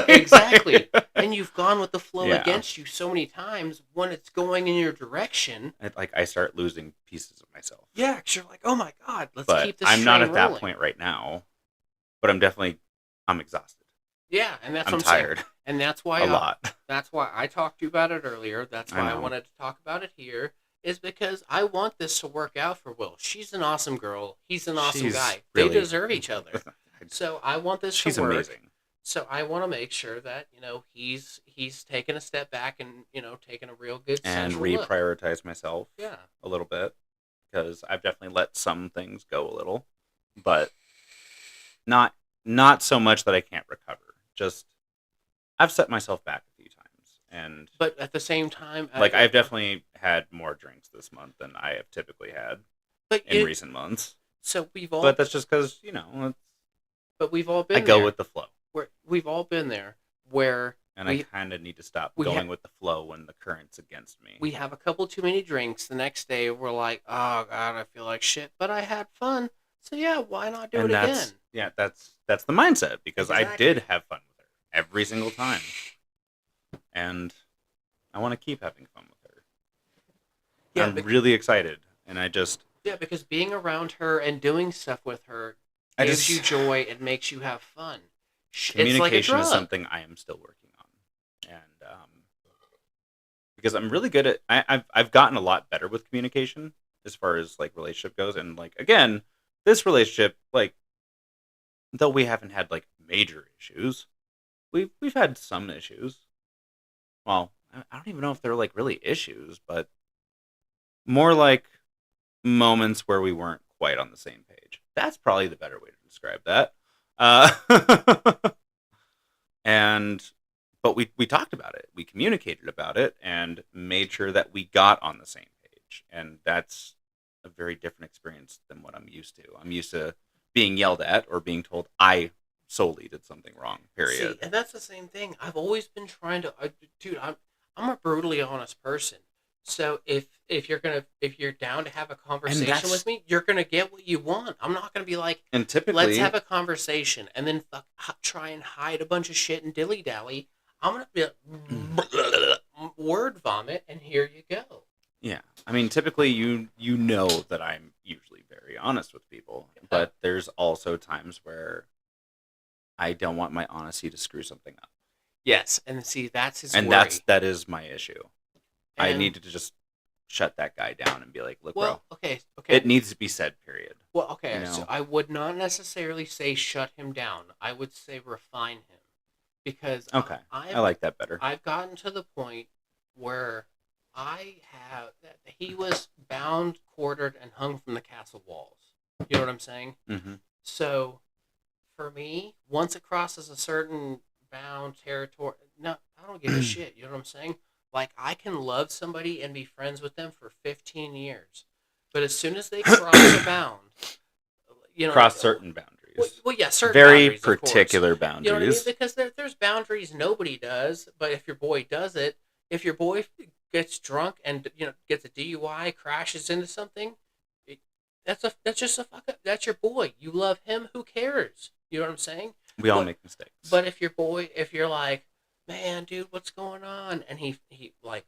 exactly and you've gone with the flow Yeah. against you so many times when it's going in your direction I start losing pieces of myself. yeah because you're like oh my god let's But keep this I'm not train at that rolling point right now. But I'm exhausted. yeah and that's I'm what I'm saying tired and a lot. that's why I talked to you about it earlier. That's I why I know. wanted to talk about it here. Is because I want this to work out for Will. She's an awesome girl. He's an awesome She's guy. They really deserve each other. So I want this to she's work. amazing. So I want to make sure that he's taking a step back and taking a real good And sensual look. reprioritize myself Yeah. a little bit because I've definitely let some things go a little, but not not so much that I can't recover. Just I've set myself back a few times, and But at the same time, like I've definitely had more drinks this month than I have typically had but in recent months. so But that's just because we've all I been go there. with the flow, We've all been there where and I kind of need to stop we going ha- with the flow when the current's against me. we have a couple too many drinks. The next day, we're like, oh, God, I feel like shit, but I had fun. So, yeah, why not do And it again? that's the mindset because I Exactly. did have fun with her every single time, and I want to keep having fun with her. Yeah, I'm really excited, and because being around her and doing stuff with her I gives just you joy and makes you have fun. It's like a communication is drug. something I am still working on, and because I'm really good at I've gotten a lot better with communication as far as like relationship goes, and like again, this relationship like though we haven't had like major issues, we've had some issues. Well, I don't even know if they're like really issues, but more like moments where we weren't quite on the same page. That's probably the better way to describe that. Uh, and but we talked about it, we communicated about it, and made sure that we got on the same page. And that's a very different experience than what I'm used to. I'm used to being yelled at or being told I solely did something wrong. Period. See, and that's the same thing. I've always been trying to, dude. I'm a brutally honest person. So if you're down to have a conversation with me, you're gonna get what you want. I'm not gonna be like, and typically, let's have a conversation, and then try and hide a bunch of shit and dilly dally. I'm gonna be like, word vomit, and here you go. yeah. I mean, typically you know that I'm usually very honest with people, but there's also times where I don't want my honesty to screw something up. Yes, and see that's his And worry. that is my issue. I And- needed to just shut that guy down and be like, look, well, bro, okay. it needs to be said, period. Well, okay, You know? so I would not necessarily say shut him down. I would say refine him, because Okay, I like that better. I've gotten to the point where he was bound, quartered, and hung from the castle walls. You know what I'm saying? Mm-hmm. So, for me, once it crosses a certain bound territory, no, I don't give a shit. You know what I'm saying? Like, I can love somebody and be friends with them for 15 years. But as soon as they cross a bound, Cross certain boundaries. Well, yeah, certain very boundaries, of course. particular You know what I mean? boundaries. Because there's boundaries nobody does, but if your boy does it, if your boy gets drunk and gets a DUI, crashes into something, that's just a fuck up. That's your boy. You love him. Who cares? You know what I'm saying? We all make mistakes. But if you're like, man, dude, what's going on? And he like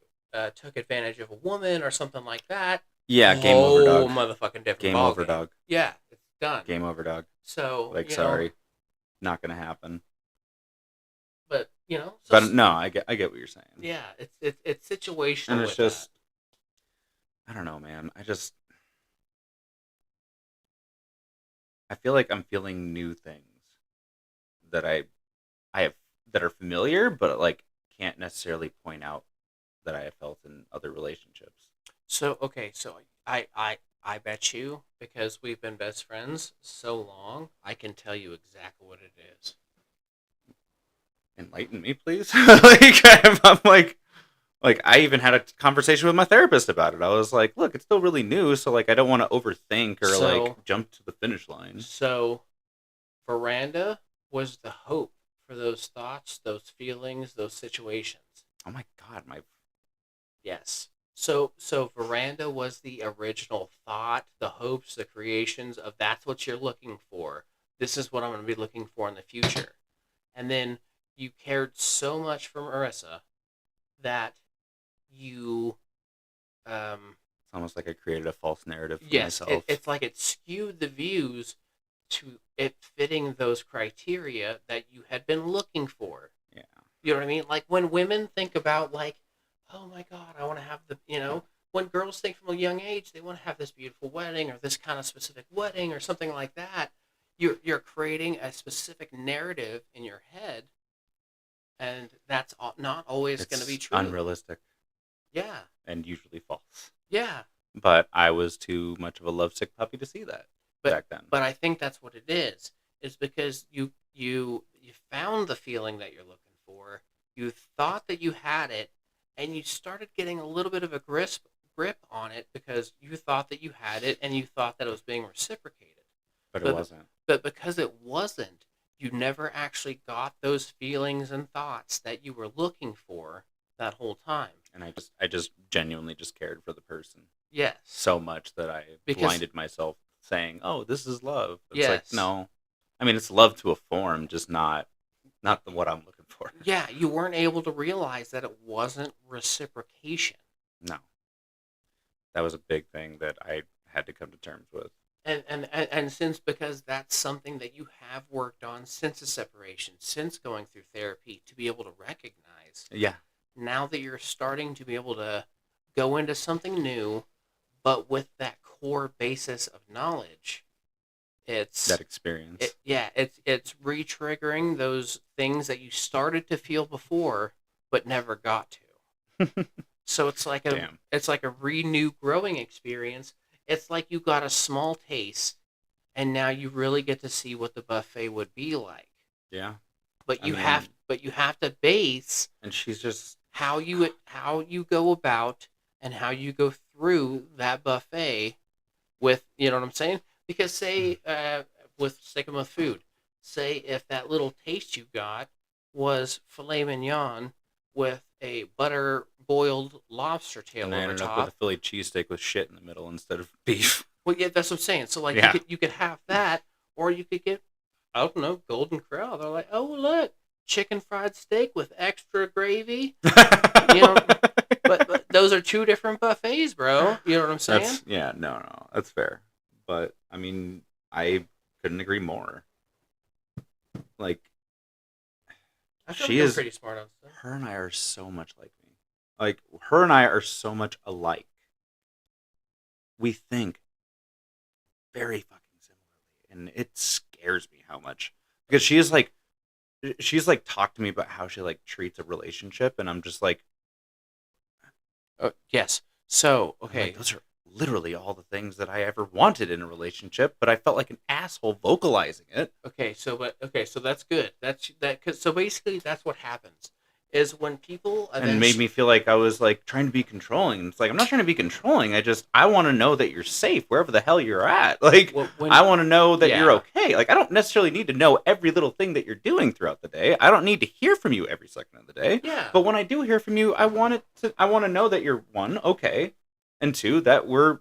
took advantage of a woman or something like that. Yeah, game over, dog. Motherfucking different. Game ball over, game. dog. Yeah, it's done. Game over, dog. So like, sorry, not gonna happen. But but no, I get what you're saying. Yeah, it's situational. And it's just, I don't know, man. I feel like I'm feeling new things that I have that are familiar, but like can't necessarily point out that I have felt in other relationships. So okay, so I bet you, because we've been best friends so long, I can tell you exactly what it is. Enlighten me, please. I'm like I even had a conversation with my therapist about it. I was like, look, it's still really new, so like I don't want to overthink or So like jump to the finish line. so veranda was the hope for those thoughts, those feelings, those situations. Oh my god, my Yes. So veranda was the original thought, the hopes, the creations of that's what you're looking for. This is what I'm going to be looking for in the future. And then you cared so much for Marissa that you it's almost like I created a false narrative for yes, myself. it's like it skewed the views to it fitting those criteria that you had been looking for. Yeah. You know what I mean? Like when women think about like, oh my God, I want to have the, when girls think from a young age they want to have this beautiful wedding or this kind of specific wedding or something like that. You're creating a specific narrative in your head, and that's not always going to be true. Unrealistic. Yeah. And usually false. Yeah. But I was too much of a lovesick puppy to see that back then. But I think that's what it is. It's because you found the feeling that you're looking for. You thought that you had it, and you started getting a little bit of a grip on it because you thought that you had it, and you thought that it was being reciprocated. But it wasn't. But because it wasn't, you never actually got those feelings and thoughts that you were looking for that whole time. And I just genuinely just cared for the person. Yes. So much that I blinded myself saying, "Oh, this is love." It's like, no. I mean, it's love to a form, just not what I'm looking for. Yeah, you weren't able to realize that it wasn't reciprocation. No. That was a big thing that I had to come to terms with. And since, because that's something that you have worked on since the separation, since going through therapy, to be able to recognize. Yeah. Now that you're starting to be able to go into something new, but with that core basis of knowledge, it's that experience. It's re-triggering those things that you started to feel before but never got to. So it's like a renew growing experience. It's like you got a small taste, and now you really get to see what the buffet would be like. Yeah. But you have to base. And she's just how you go about and how you go through that buffet with, you know what I'm saying? Because say sticking with food, say if that little taste you got was filet mignon with a butter boiled lobster tail and over I ended top. up with a Philly cheesesteak with shit in the middle instead of beef. Well, yeah, that's what I'm saying. So like you could have that, or you could get, I don't know, Golden Corral. They're like, oh look, chicken fried steak with extra gravy. But those are two different buffets, bro. You know what I'm saying? No, that's fair. But I mean, I couldn't agree more. Like, she is pretty smart on stuff. Her and I are so much like me. Like, her and I are so much alike. We think very fucking similarly, and it scares me how much, because she's like talked to me about how she like treats a relationship, and I'm just like, yes. So okay, like, those are literally all the things that I ever wanted in a relationship, but I felt like an asshole vocalizing it. So that's good. So basically that's what happens is when people and made me feel like I was like trying to be controlling. It's like, I'm not trying to be controlling. I want to know that you're safe wherever the hell you're at. Like, I want to know that you're okay. Like, I don't necessarily need to know every little thing that you're doing throughout the day. I don't need to hear from you every second of the day. Yeah. But when I do hear from you, I want to know that you're, one, okay, and two, that we're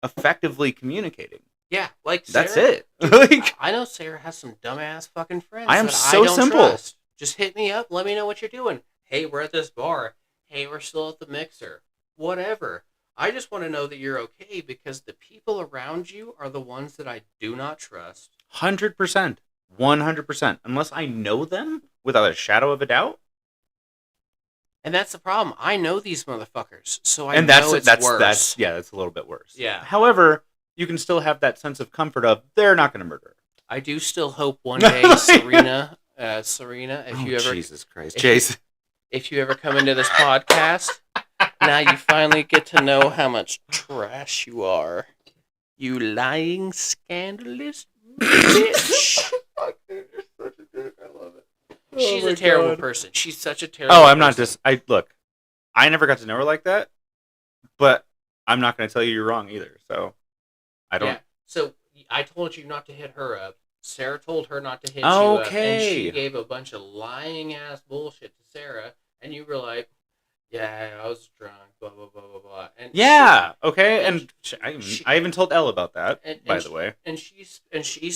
effectively communicating. Yeah, like Sarah, that's it. Like, I know Sarah has some dumbass fucking friends. I am so simple. Trust. Just hit me up. Let me know what you're doing. Hey, we're at this bar. Hey, we're still at the mixer. Whatever. I just want to know that you're okay, because the people around you are the ones that I do not trust. 100%. 100%. Unless I know them without a shadow of a doubt. And that's the problem. I know these motherfuckers, so I know it's worse. That's a little bit worse. Yeah. However, you can still have that sense of comfort of they're not going to murder her. I do still hope one day Serena Serena, Oh, Jesus Christ, if Jason. if you ever come into this podcast, now you finally get to know how much trash you are. You lying, scandalous bitch. Fuck, dude, you're such a dick. I love it. She's Oh my a terrible God. person. She's such a terrible Oh, person. I'm not just. I look. I never got to know her like that, but I'm not going to tell you you're wrong either. So I don't. Yeah. So I told you not to hit her up. Sarah told her not to hit you up. And she Okay. gave a bunch of lying ass bullshit to Sarah. And you were like, yeah, I was drunk, blah, blah, blah, blah, blah. And Yeah. Okay. and And she- I even told Elle about that, by the way, and she's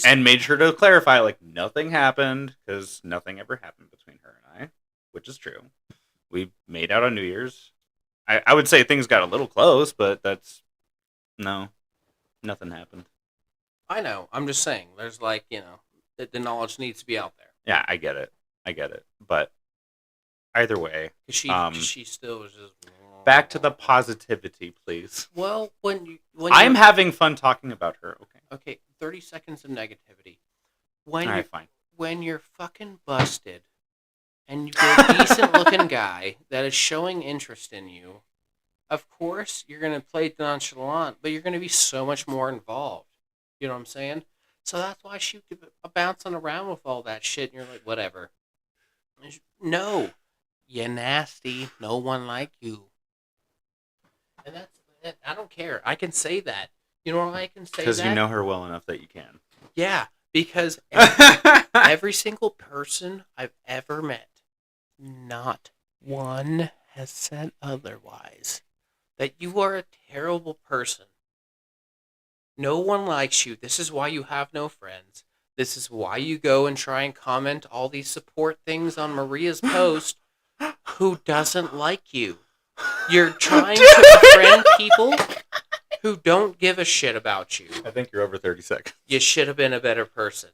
and made sure to clarify like nothing happened because nothing ever happened between her and I, which is true. We made out on New Year's. I would say things got a little close, but that's no, nothing happened. I know. I'm just saying. There's like, the knowledge needs to be out there. Yeah, I get it. But either way, Because she still was just. back to the positivity, please. Well, when I'm having fun talking about her. Okay. Okay, 30 seconds of negativity. All right, fine. When you're fucking busted and you're a decent looking guy that is showing interest in you, of course you're going to play nonchalant, but you're going to be so much more involved. You know what I'm saying? So that's why she bouncing around with all that shit, and you're like, whatever. No, you nasty. No one like you. And I don't care. I can say that. You know why I can say that? Because you know her well enough that you can. Yeah, because every single person I've ever met, not one has said otherwise. That you are a terrible person. No one likes you. This is why you have no friends. This is why you go and try and comment all these support things on Maria's post. Who doesn't like you? You're trying to befriend people who don't give a shit about you. I think you're over 30 seconds. You should have been a better person.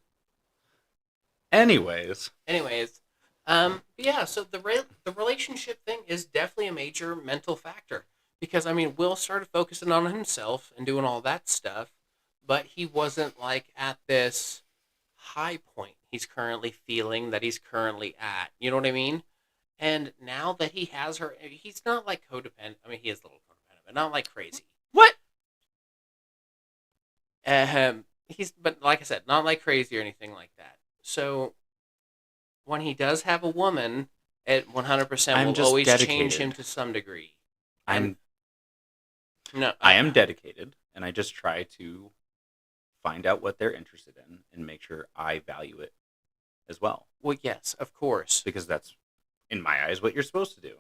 Anyways, yeah. So the relationship thing is definitely a major mental factor because Will started focusing on himself and doing all that stuff, but he wasn't like at this high point he's currently feeling that he's currently at. You know what I mean? And now that he has her, he's not like codependent. He is a little codependent, but not like crazy. what? But like I said, not like crazy or anything like that. So when he does have a woman, it 100% will always change him to some degree. I am dedicated, and I just try to find out what they're interested in and make sure I value it as well. Well, yes, of course. Because that's, in my eyes, what you're supposed to do.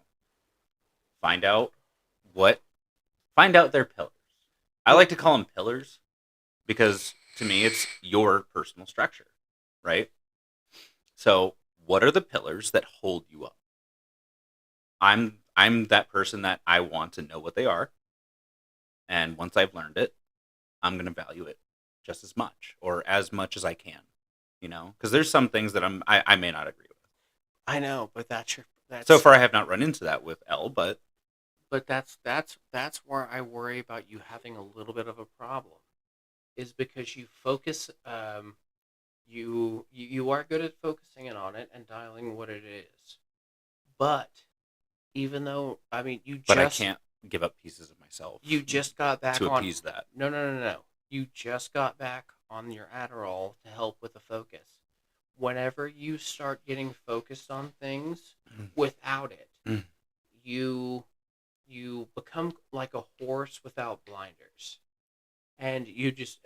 Find out their pillars. I like to call them pillars because to me it's your personal structure, right? So, what are the pillars that hold you up? I'm that person that I want to know what they are. And once I've learned it, I'm going to value it just as much or as much as I can, because there's some things that I may not agree with. I know, but that's so far I have not run into that with Elle, but that's where I worry about you having a little bit of a problem, is because you focus, you are good at focusing in on it and dialing what it is, but even though I can't give up pieces of myself. You just got back to on appease that. No. You just got back on your Adderall to help with the focus. Whenever you start getting focused on things without it, you become like a horse without blinders, and you just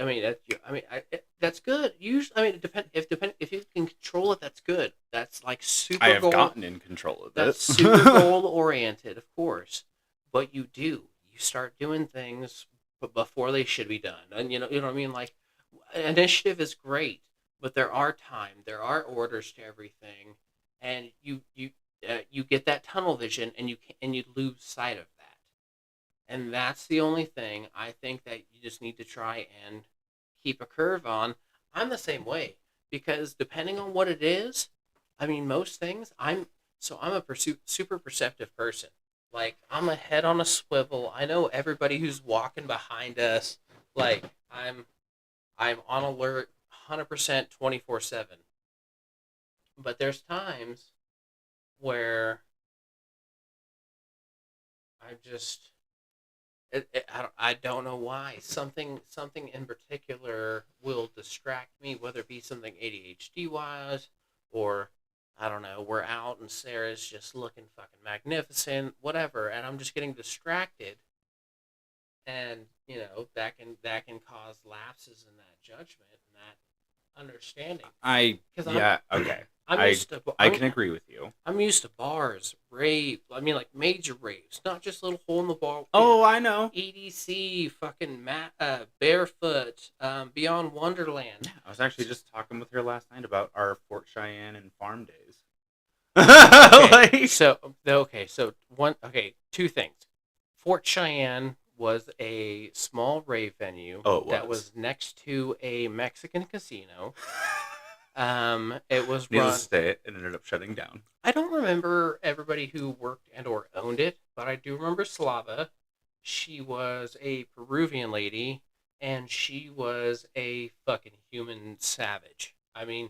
that's good. Usually, it depend if you can control it. That's good. That's like super. I have gotten in control of it. That's super goal oriented, of course, but you start doing things before they should be done, and you know what I mean. Like, initiative is great, but there are orders to everything, and you get that tunnel vision, and you lose sight of that, and that's the only thing I think that you just need to try and keep a curve on. I'm the same way because depending on what it is, most things I'm a super perceptive person. Like, I'm a head on a swivel. I know everybody who's walking behind us. Like, I'm on alert 100% 24/7. But there's times where I just I don't know why something in particular will distract me, whether it be something ADHD wise or I don't know. We're out and Sarah's just looking fucking magnificent, whatever, and I'm just getting distracted, and that can cause lapses in that judgment and that understanding. Because Yeah, okay. I'm I used to I can agree with you. I'm used to bars, rave. I mean, like major raves, not just little hole in the bar. Oh, I know. EDC, fucking Barefoot, Beyond Wonderland. I was actually just talking with her last night about our Fort Cheyenne and farm days. Okay, two things. Fort Cheyenne was a small rave venue that was next to a Mexican casino. It was Needless run. to say, it ended up shutting down. I don't remember everybody who worked and or owned it, but I do remember Slava. She was a Peruvian lady, and she was a fucking human savage. I mean,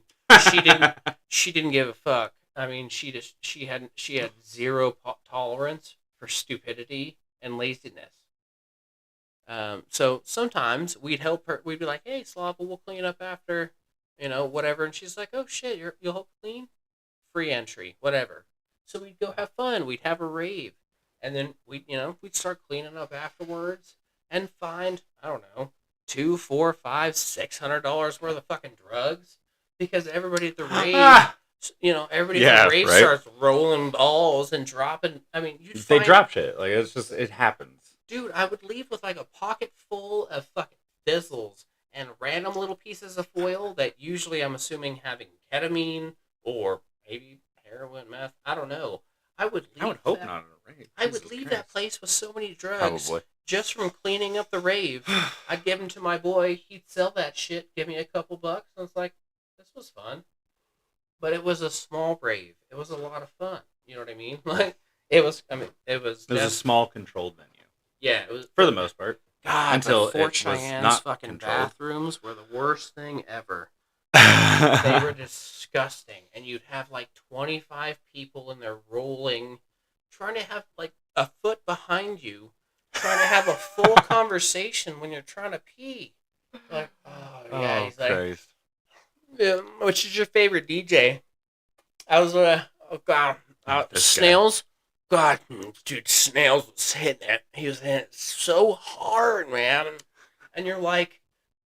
she didn't she didn't give a fuck. I mean, she had zero tolerance for stupidity and laziness. So sometimes we'd help her. We'd be like, "Hey, Slava, we'll clean up after, whatever." And she's like, "Oh shit, you'll help clean? Free entry, whatever." So we'd go have fun. We'd have a rave, and then we'd start cleaning up afterwards and find, I don't know, $2, $4, $5, $600 worth of fucking drugs because everybody at the rave. Everybody at the rave starts rolling balls and dropping. I mean, they drop shit. Like it happens. Dude, I would leave with like a pocket full of fucking fizzles and random little pieces of foil that usually I'm assuming having ketamine or maybe heroin, meth. I don't know. I would hope not on a rave. I would leave that place with so many drugs. Probably. Just from cleaning up the rave. I'd give them to my boy. He'd sell that shit, give me a couple bucks. I was like, this was fun. But it was a small rave. It was a lot of fun. You know what I mean? Like it was a small controlled venue. Yeah, it was for the most part. God, until Fort it Cheyenne's was not fucking controlled. bathrooms were the worst thing ever. They were disgusting, and you'd have like 25 people in there rolling, trying to have like a foot behind you, trying to have a full conversation when you're trying to pee. Like, oh yeah, he's Christ. like, yeah, which is your favorite DJ? I was Snails. God, dude, Snails was hitting it. He was hitting it so hard, man. And you're like,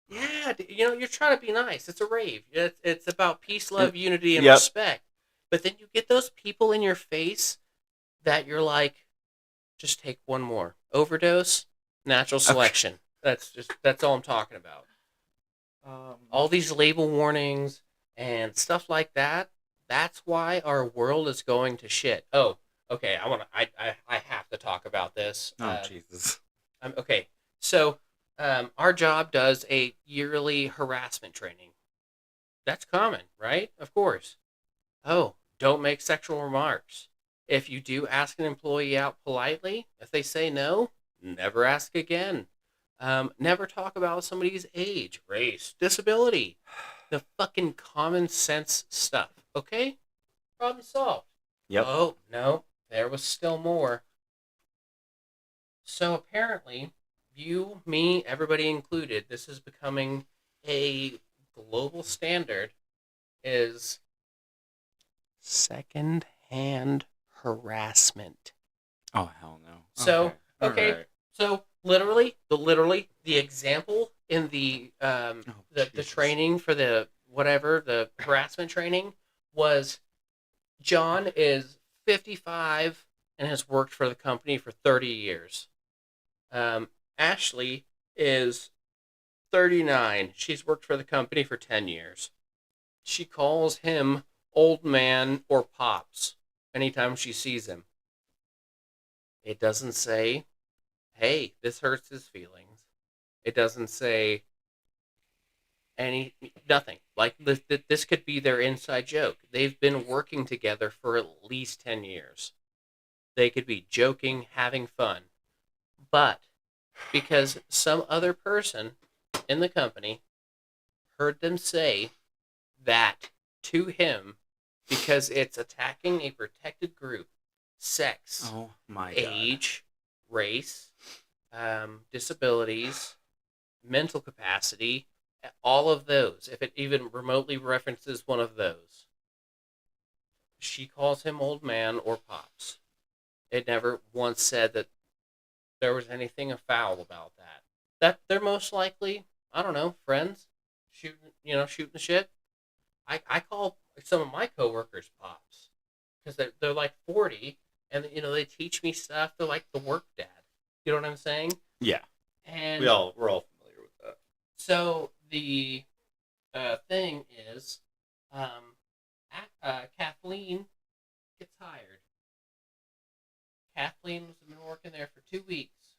yeah, you're trying to be nice. It's a rave. It's about peace, love, unity, and respect. But then you get those people in your face that you're like, just take one more. Overdose, natural selection. That's all I'm talking about. All these label warnings and stuff like that. That's why our world is going to shit. Oh, okay. I have to talk about this. Oh Jesus. Okay. So, our job does a yearly harassment training. That's common, right? Of course. Oh, don't make sexual remarks. If you do ask an employee out politely, if they say no, never ask again. Never talk about somebody's age, race, disability. The fucking common sense stuff. Okay? Problem solved. Yep. Oh, no. There was still more. So apparently, you, me, everybody included, this is becoming a global standard, is second-hand harassment. Oh, hell no. So, okay. Right. So literally, the example in the training for the harassment training was John is 55 and has worked for the company for 30 years. Ashley is 39. She's worked for the company for 10 years. She calls him old man or pops anytime she sees him. It doesn't say, hey, this hurts his feelings. It doesn't say nothing. Like, this could be their inside joke. They've been working together for at least 10 years. They could be joking, having fun. But because some other person in the company heard them say that to him because it's attacking a protected group, sex, Oh my god. age, race, disabilities, mental capacity, all of those. If it even remotely references one of those, she calls him old man or pops. It never once said that there was anything foul about that. That they're most likely, I don't know, friends, shooting the shit. I call some of my coworkers pops because they're like 40 and they teach me stuff. They're like the work dad. You know what I'm saying? Yeah. And We're all familiar with that. so the thing is, Kathleen gets hired. Kathleen has been working there for 2 weeks.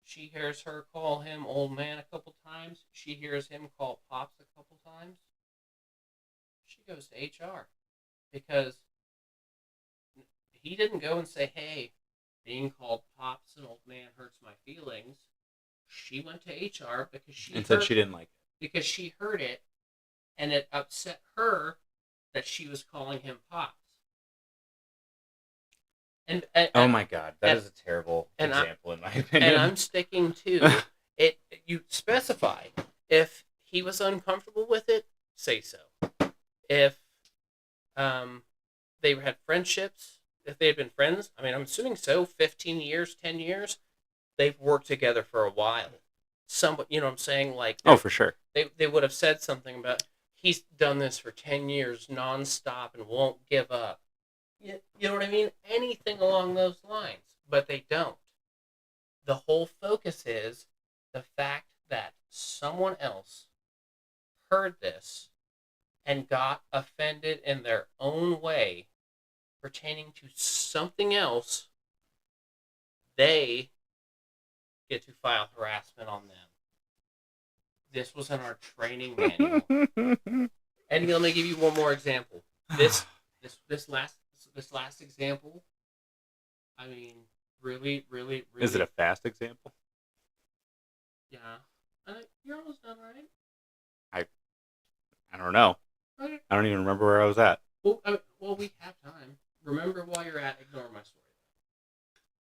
She hears her call him old man a couple times. She hears him call pops a couple times. She goes to HR because he didn't go and say, "Hey, being called pops and old man hurts my feelings." She went to HR because said she didn't like it. Because she heard it, and it upset her that she was calling him pops. And Oh my god, that and- is a terrible and I- example in my opinion. and I'm sticking to it. You specify if he was uncomfortable with it, say so. If they had friendships, if they had been friends, I mean, I'm assuming so. 15 years, 10 years, they've worked together for a while. You know what I'm saying? Like, Oh, for sure. they would have said something about he's done this for 10 years nonstop and won't give up. You know what I mean? Anything along those lines, but they don't. The whole focus is the fact that someone else heard this and got offended in their own way pertaining to something else. They get to file harassment on them. This was in our training manual. And let me give you one more example. This last example, I mean, really, really, really. Is it a fast example? Yeah. You're almost done, right? I don't know. Okay. I don't even remember where I was at. Well, we have time. Remember while you're at, ignore my story.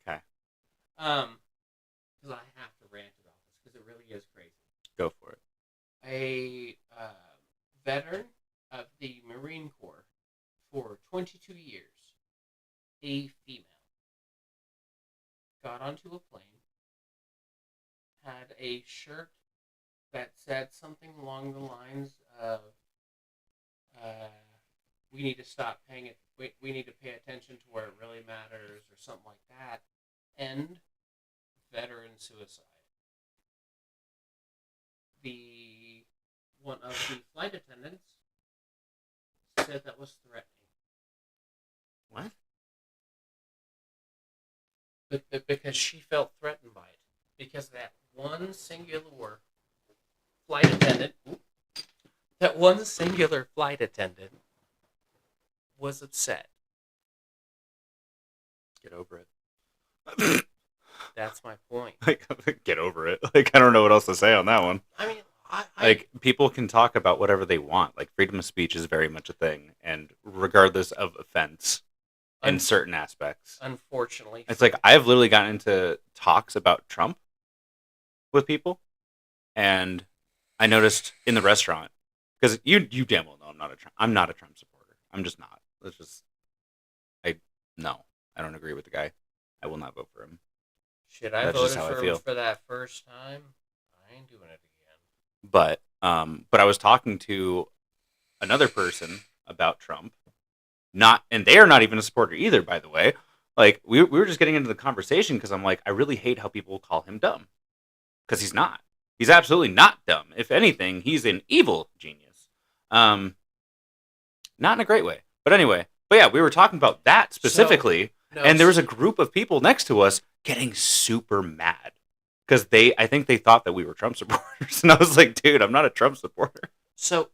Okay. Because I have to rant about this because it really is crazy. Go for it. A veteran of the Marine Corps for 22 years, a female, got onto a plane, had a shirt that said something along the lines of, we need to stop paying it, we need to pay attention to where it really matters, or something like that. End veteran suicide. One of the flight attendants said that was threatening. What? Because she felt threatened by it. Because that one singular flight attendant, was upset. Get over it. That's my point. Like, get over it. Like, I don't know what else to say on that one. I mean, Like, people can talk about whatever they want. Like, freedom of speech is very much a thing, and regardless of offense in certain aspects. Unfortunately. It's like, I've literally gotten into talks about Trump with people, and I noticed in the restaurant, because you damn well know I'm not a Trump supporter. I'm just not. I don't agree with the guy. I will not vote for him. Shit, I That's just voted how I for feel. him for that first time. I ain't doing it again. But I was talking to another person about Trump, and they are not even a supporter either, by the way. Like, we were just getting into the conversation because I'm like, I really hate how people call him dumb, because he's not. He's absolutely not dumb. If anything, he's an evil genius. Not in a great way, but anyway. But yeah, we were talking about that specifically, and there was a group of people next to us getting super mad because I think they thought that we were Trump supporters, and I was like, dude, I'm not a Trump supporter. So,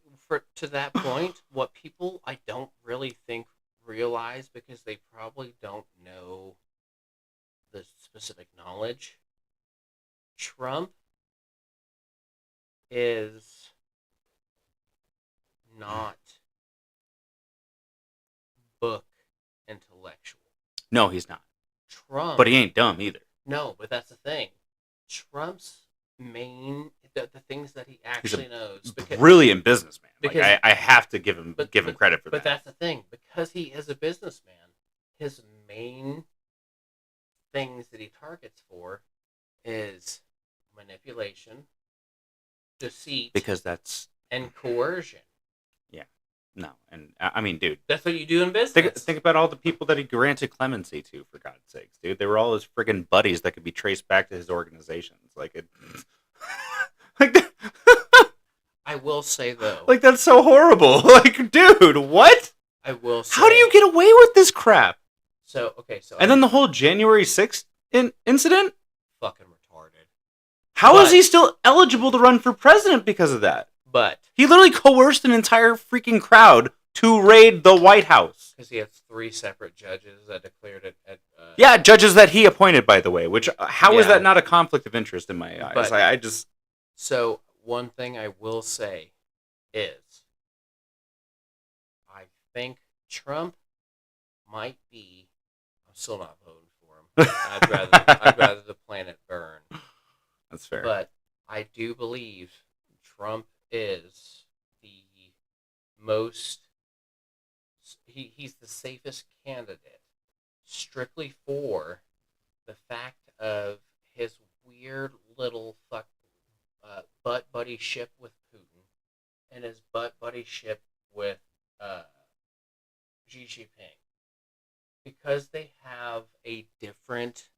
to that point, what people I don't really think realize, because they probably don't know the specific knowledge, Trump is not intellectual. No, he's not. Trump, But he ain't dumb either. no, but that's the thing. Trump's main the things that he actually knows, Brilliant businessman. Like because I have to give him credit for but that. that's the thing, because he is a businessman. His main things that he targets for is manipulation, deceit, Because that's and coercion. no, and I mean, dude, That's what you do in business. think about all the people that he granted clemency to. For God's sakes, dude, they were all his friggin' buddies that could be traced back to his organizations. Like it, like that, I will say though, like that's so horrible. Like, dude, what? I will say, How do you get away with this crap? so okay, so And then the whole January 6th incident. fucking retarded. How is But- he still eligible to run for president because of that? But He literally coerced an entire freaking crowd to raid the White House. because he has 3 separate judges that declared it at Yeah, judges that he appointed, by the way. Which how is Yeah. that not a conflict of interest in my eyes? But- I just So one thing I will say is, I think Trump might be. I'm still not voting for him. I'd rather the planet burn. that's fair. But I do believe Trump is the most. He's the safest candidate, strictly for the fact of his weird little butt buddy ship with Putin and his butt buddy ship with Xi Jinping, because they have a different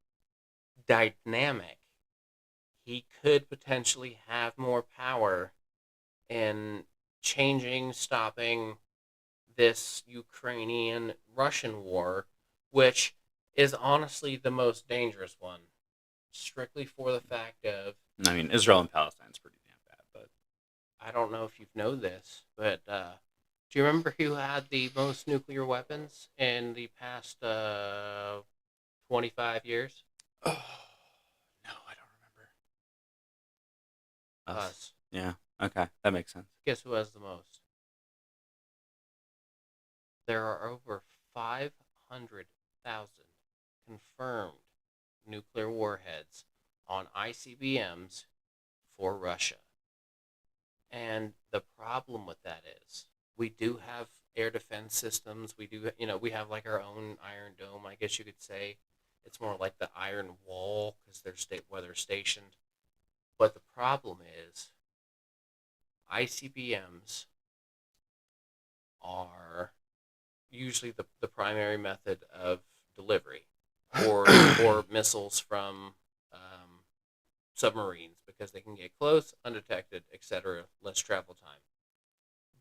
dynamic. He could potentially have more power in changing, stopping this Ukrainian-Russian war, which is honestly the most dangerous one, strictly for the fact of, I mean, Israel and Palestine's pretty damn bad, but I don't know if you've known this, but do you remember who had the most nuclear weapons in the past 25 years? oh no, I don't remember. Us. Yeah. Okay, that makes sense. Guess who has the most? There are over 500,000 confirmed nuclear warheads on ICBMs for Russia. And the problem with that is, we do have air defense systems. We do, we have like our own Iron Dome, I guess you could say. It's more like the Iron Wall because they're weather stationed. But the problem is, ICBMs are usually the primary method of delivery, or missiles from submarines, because they can get close, undetected, etc., less travel time.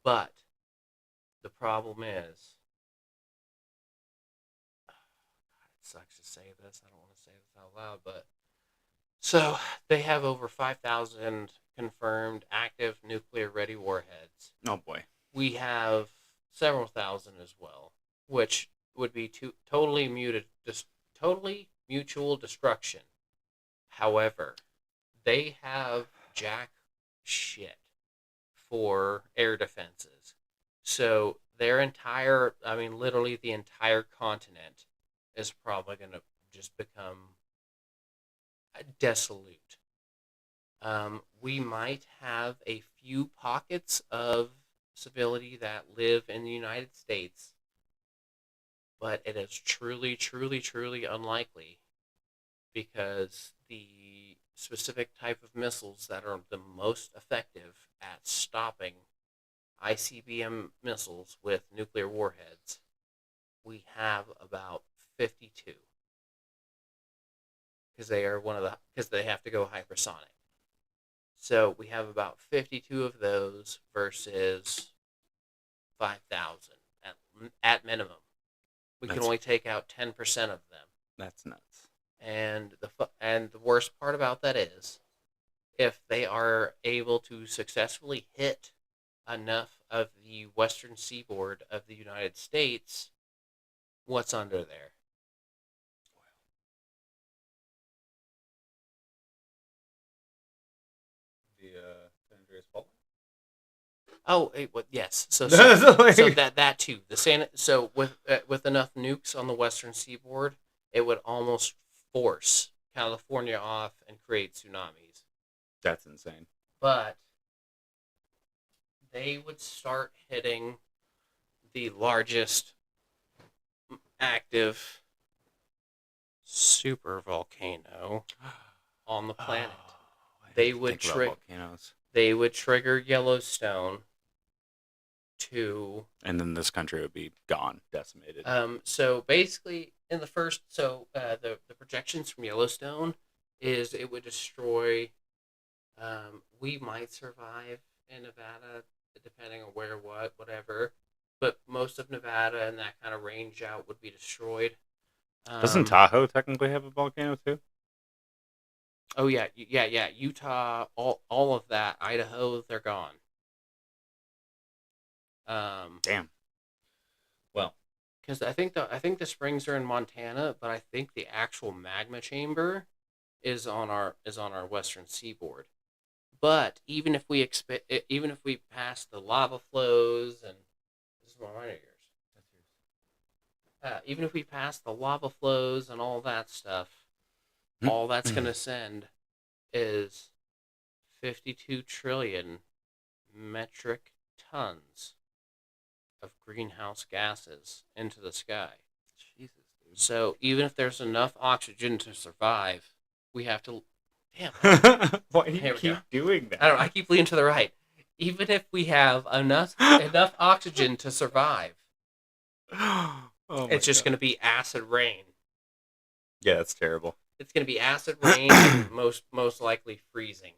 But the problem is, it sucks to say this, I don't want to say this out loud, but so they have over 5,000 confirmed active nuclear ready warheads. Oh boy. We have several thousand as well, which would be totally mutual destruction. However, they have jack shit for air defenses. So their entire, literally the entire continent is probably going to just become desolate. We might have a few pockets of civility that live in the United States, but it is truly, truly, truly unlikely, because the specific type of missiles that are the most effective at stopping ICBM missiles with nuclear warheads, we have about 52, because they have to go hypersonic. So we have about 52 of those versus 5,000 at minimum. We can only take out 10% of them. That's nuts. And the worst part about that is, if they are able to successfully hit enough of the western seaboard of the United States, what's under there? The San Andreas Fault? Oh, yes. So Like- so that too. So with enough nukes on the western seaboard, it would almost force California off and create tsunamis. That's insane. But they would start hitting the largest active super volcano on the planet. Oh, I They have to would think about volcanoes. They would trigger Yellowstone to And then this country would be gone, decimated. so basically in the first the projections from Yellowstone is it would destroy we might survive in Nevada depending on where whatever, but most of Nevada and that kind of range out would be destroyed. Doesn't Tahoe technically have a volcano too? Oh yeah, Utah, all of that, Idaho, they're gone. Damn. Well, Because I think the springs are in Montana, but I think the actual magma chamber is on our western seaboard. But even if we pass the lava flows and this is mine or yours? That's yours. Even if we pass the lava flows and all that stuff, all that's gonna send is 52 trillion metric tons of greenhouse gases into the sky. Jesus, dude. So even if there's enough oxygen to survive, we have to. Damn. Why do you Here we keep go. doing that? I don't know. I keep leaning to the right. Even if we have enough oxygen to survive, Oh my it's just God. going to be acid rain. Yeah, it's terrible. It's going to be acid rain and most likely freezing.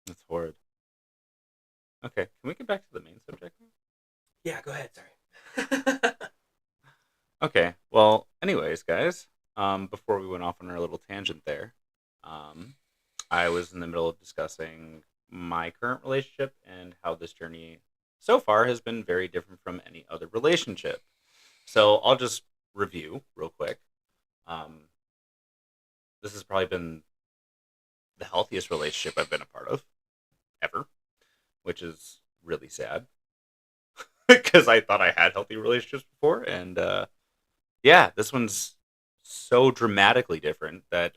That's horrid. Okay, can we get back to the main subject? Yeah, go ahead. Sorry. Okay, well, anyways, guys, before we went off on our little tangent there, I was in the middle of discussing my current relationship and how this journey so far has been very different from any other relationship. So I'll just review real quick. This has probably been the healthiest relationship I've been a part of ever, which is really sad because I thought I had healthy relationships before, and yeah, this one's so dramatically different that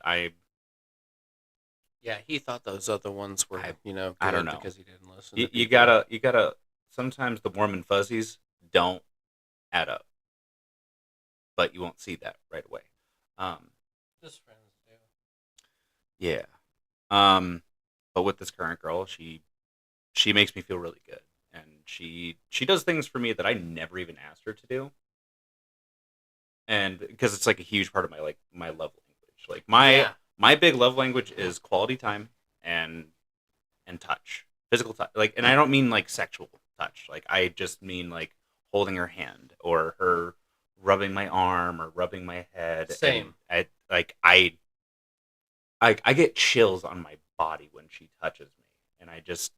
Yeah, he thought those other ones were, good I don't know. because he didn't listen. you, to you people. gotta sometimes the warm and fuzzies don't add up, but you won't see that right away. Just friends do. Yeah. But with this current girl, she makes me feel really good, and she does things for me that I never even asked her to do, and because it's like a huge part of my love language. Like my big love language is quality time and touch, physical touch. Like, and I don't mean like sexual touch. Like, I just mean like holding her hand or her rubbing my arm or rubbing my head. Same. And I get chills on my body when she touches me, and I just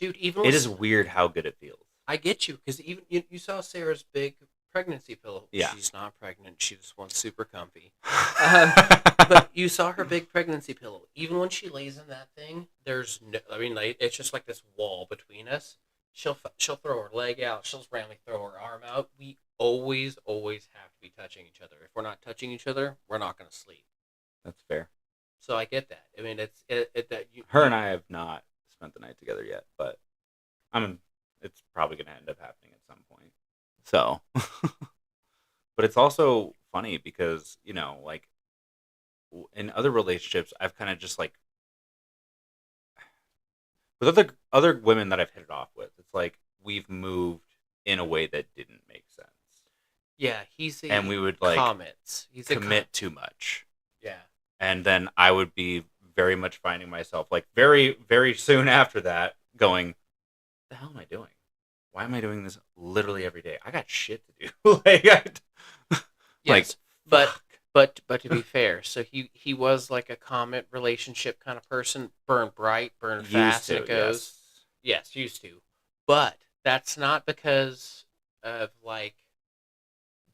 Dude, even it is weird how good it feels. I get you because even you saw Sarah's big pregnancy pillow. Yeah. She's not pregnant. She just wants super comfy. But you saw her big pregnancy pillow. Even when she lays in that thing, there's no. I mean, like, it's just like this wall between us. She'll throw her leg out. She'll randomly throw her arm out. We always have to be touching each other. If we're not touching each other, we're not going to sleep. That's fair. So I get that. I mean, Her and I have not spent the night together yet, but it's probably going to end up happening at some point. So, but it's also funny because, like in other relationships, I've kind of just like with other women that I've hit it off with, it's like we've moved in a way that didn't make sense. Yeah, and we would like comments. commit too much. Yeah. And then I would be very much finding myself like very, very soon after that going, what the hell am I doing? Why am I doing this literally every day? I got shit to do. Yes, but to be fair, so he was like a comment relationship kind of person, burn bright, burn fast, and it goes. Yes, used to. But that's not because of like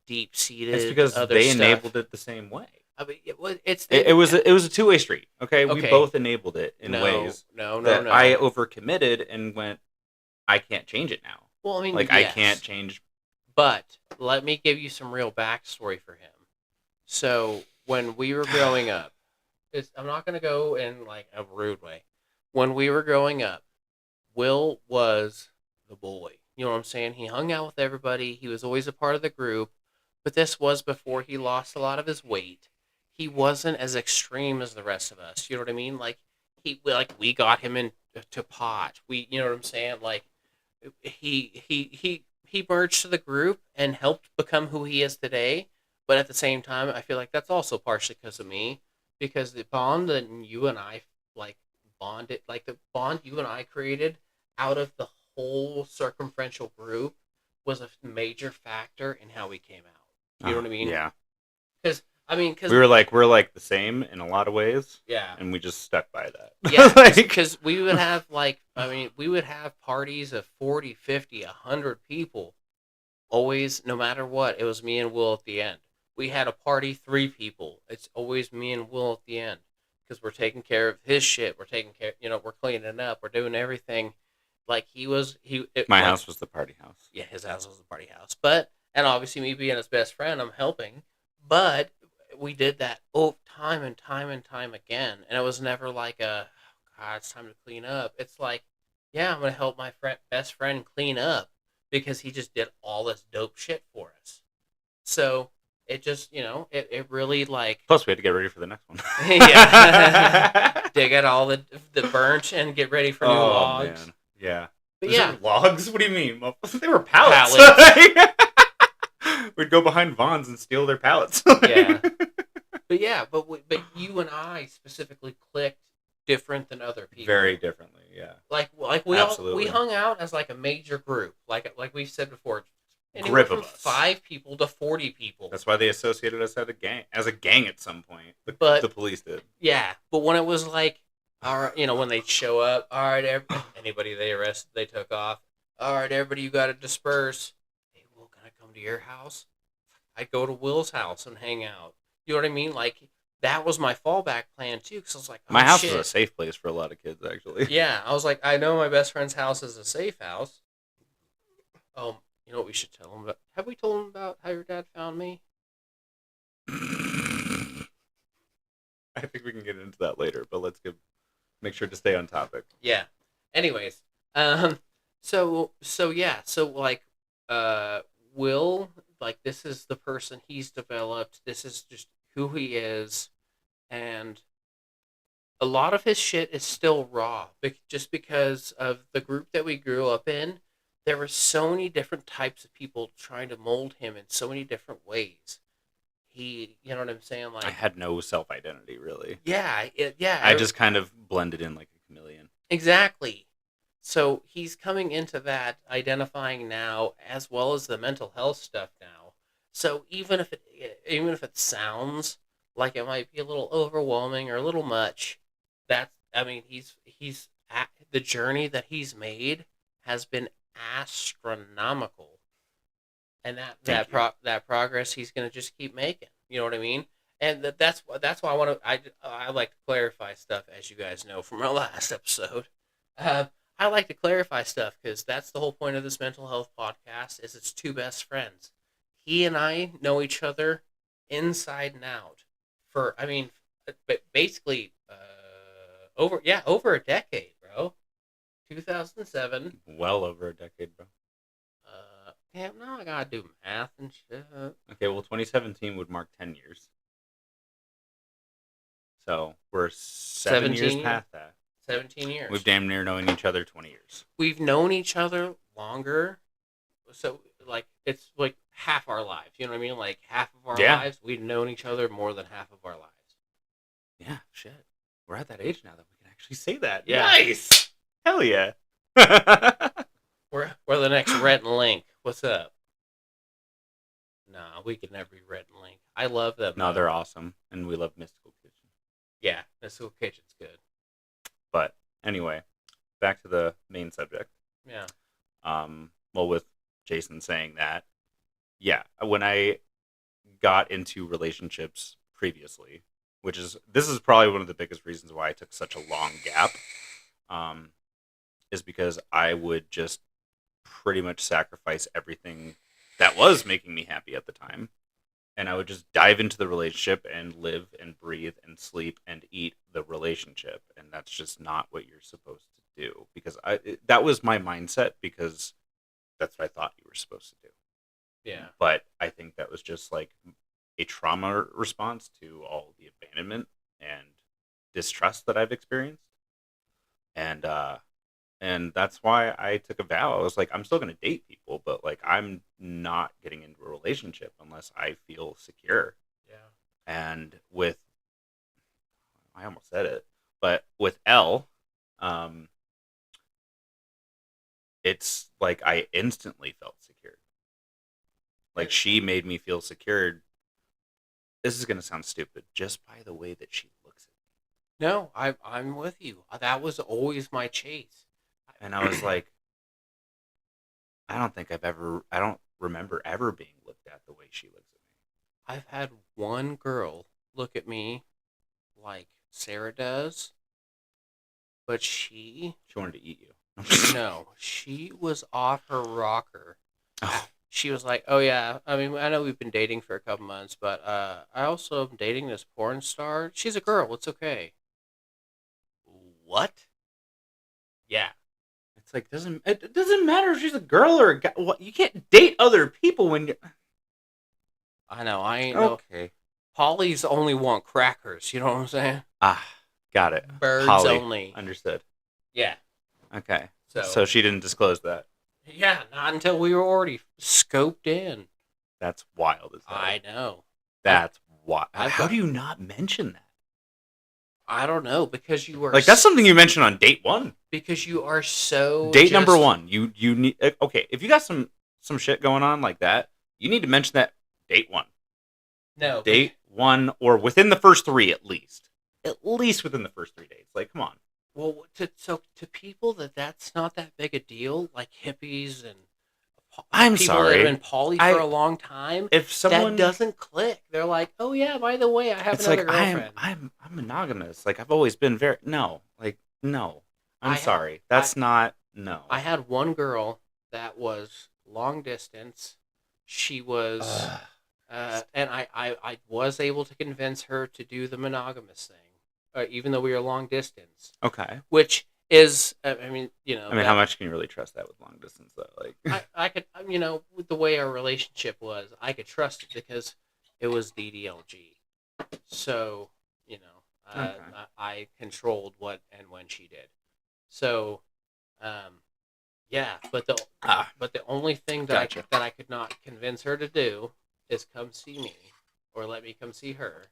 deep-seated. It's because other they stuff. enabled it the same way. I mean, it's It was a two-way street. Okay, we okay. both enabled it in No, ways no, no, that I no. overcommitted and went, I can't change it now. Well, I mean, Like I can't yes, change. but let me give you some real backstory for him. So when we were growing up, I'm not going to go in like a rude way. When we were growing up, Will was the bully. You know what I'm saying? He hung out with everybody. He was always a part of the group. But this was before he lost a lot of his weight. He wasn't as extreme as the rest of us. You know what I mean? We got him into pot. You know what I'm saying? Like he merged to the group and helped become who he is today. But at the same time, I feel like that's also partially because of me, because the bond that you and I like bonded, like the bond you and I created out of the whole circumferential group was a major factor in how we came out. You know what I mean? Yeah, Because I mean, because we're like the same in a lot of ways, yeah, and we just stuck by that. yeah, Like, because we would have we would have parties of 40, 50, 100 people. Always, no matter what, it was me and Will at the end. We had a party, 3 people. It's always me and Will at the end because we're taking care of his shit. We're taking care, we're cleaning it up. We're doing everything like my like house was the party house. yeah, his house was the party house. But and obviously me being his best friend, I'm helping. But we did that time and time and time again, and it was never like God, it's time to clean up. It's like, yeah, I'm gonna help my best friend clean up because he just did all this dope shit for us. So it just, it really like, Plus, we had to get ready for the next one. yeah, dig out all the burnt and get ready for new Oh logs. man, yeah. But Those yeah, are logs? What do you mean? They were pallets. We'd go behind Vons and steal their pallets. yeah. But yeah, but you and I specifically clicked different than other people. Very differently, yeah. Like we hung out as like a major group, like we said before, anywhere Grip of from us. 5 people to 40 people. That's why they associated us as a gang at some point. But the police did. Yeah, but when it was like, all right, when they'd show up, all right, anybody they arrested, they took off. All right, everybody, you got to disperse. Hey, Will, can I come to your house? I'd go to Will's house and hang out. You know what I mean? Like, that was my fallback plan, too, because I was like, oh, My house shit. is a safe place for a lot of kids, actually. Yeah, I was like, I know my best friend's house is a safe house. You know what we should tell him about? Have we told him about how your dad found me? I think we can get into that later, but let's make sure to stay on topic. Yeah. Anyways, so yeah, so like, Will, like, this is the person he's developed. This is just who he is, and a lot of his shit is still raw, just because of the group that we grew up in. There were so many different types of people trying to mold him in so many different ways. You know what I'm saying? Like, I had no self-identity, really. yeah, yeah. I just kind of blended in like a chameleon. Exactly. So he's coming into that identifying now, as well as the mental health stuff now. So even if it sounds like it might be a little overwhelming or a little much, the journey that he's made has been astronomical, and that progress he's going to just keep making. You know what I mean? And that's why I like to clarify stuff, as you guys know from our last episode. I like to clarify stuff because that's the whole point of this mental health podcast. Is it's 2 best friends. He and I know each other inside and out basically over a decade, bro. 2007. Well over a decade, bro. Damn, now I gotta do math and shit. Okay, well, 2017 would mark 10 years. So we're 7 years past that. 17 years. We've damn near known each other 20 years. We've known each other longer, so like it's like half our lives. You know what I mean? Like half of our lives, we've known each other more than half of our lives. Yeah, shit. We're at that age now that we can actually say that. Yeah. Nice. Hell yeah. We're the next Rhett and Link. What's up? Nah, we could never be Rhett and Link. I love them. No, they're awesome, and we love Mystical Kitchen. Yeah, Mystical Kitchen's good. But anyway, back to the main subject. Yeah. Well, with Jason saying that, yeah, when I got into relationships previously, this is probably one of the biggest reasons why I took such a long gap. Is because I would just pretty much sacrifice everything that was making me happy at the time, and I would just dive into the relationship and live and breathe and sleep and eat the relationship, and that's just not what you're supposed to do. Because that was my mindset, because that's what I thought you were supposed to do. Yeah. But I think that was just like a trauma response to all the abandonment and distrust that I've experienced, and that's why I took a vow. I was like, I'm still going to date people, but like, I'm not getting into a relationship unless I feel secure. Yeah. And I almost said it, but with Elle, it's like I instantly felt secure. Like, she made me feel secured. This is going to sound stupid, just by the way that she looks at me. No, I'm with you. That was always my chase. And I was like, I don't remember ever being looked at the way she looks at me. I've had one girl look at me like Sarah does, but She wanted to eat you. no, she was off her rocker. Oh, She was like, "Oh yeah, I mean, I know we've been dating for a couple months, but I also am dating this porn star. She's a girl. It's okay." What? Yeah. it's like, it doesn't matter if she's a girl or a guy. What, you can't date other people when you. I know. I ain't no. Okay. Polly's only want crackers. You know what I'm saying? Ah, got it. Birds Polly. only. Understood. Yeah. Okay. So So she didn't disclose that. yeah, not until we were already scoped in. That's wild as hell. I know. That's wild. I've How got- do you not mention that? I don't know because you are Like, that's something you mentioned on date one. because you are so Date number just- one. You need, okay, if you got some shit going on like that, you need to mention that date one. No. Date one, or within the first three at least. At least within the first 3 days. Like, come on. Well, to people that's not that big a deal, like hippies and I'm people sorry. that have been poly for a long time. If someone that doesn't click, they're like, "Oh yeah, by the way, I have it's another like, girlfriend." I'm monogamous. Like, I've always been very no. Like, no. I'm I- sorry. That's not no. I had one girl that was long distance. She was, and I was able to convince her to do the monogamous thing, even though we were long distance. Okay. Which is, I mean, how much can you really trust that with long distance though? Like, I could, with the way our relationship was, I could trust it because it was DDLG. So, Okay. I controlled what and when she did. So, yeah, but the only thing that Gotcha. I could not convince her to do is come see me or let me come see her.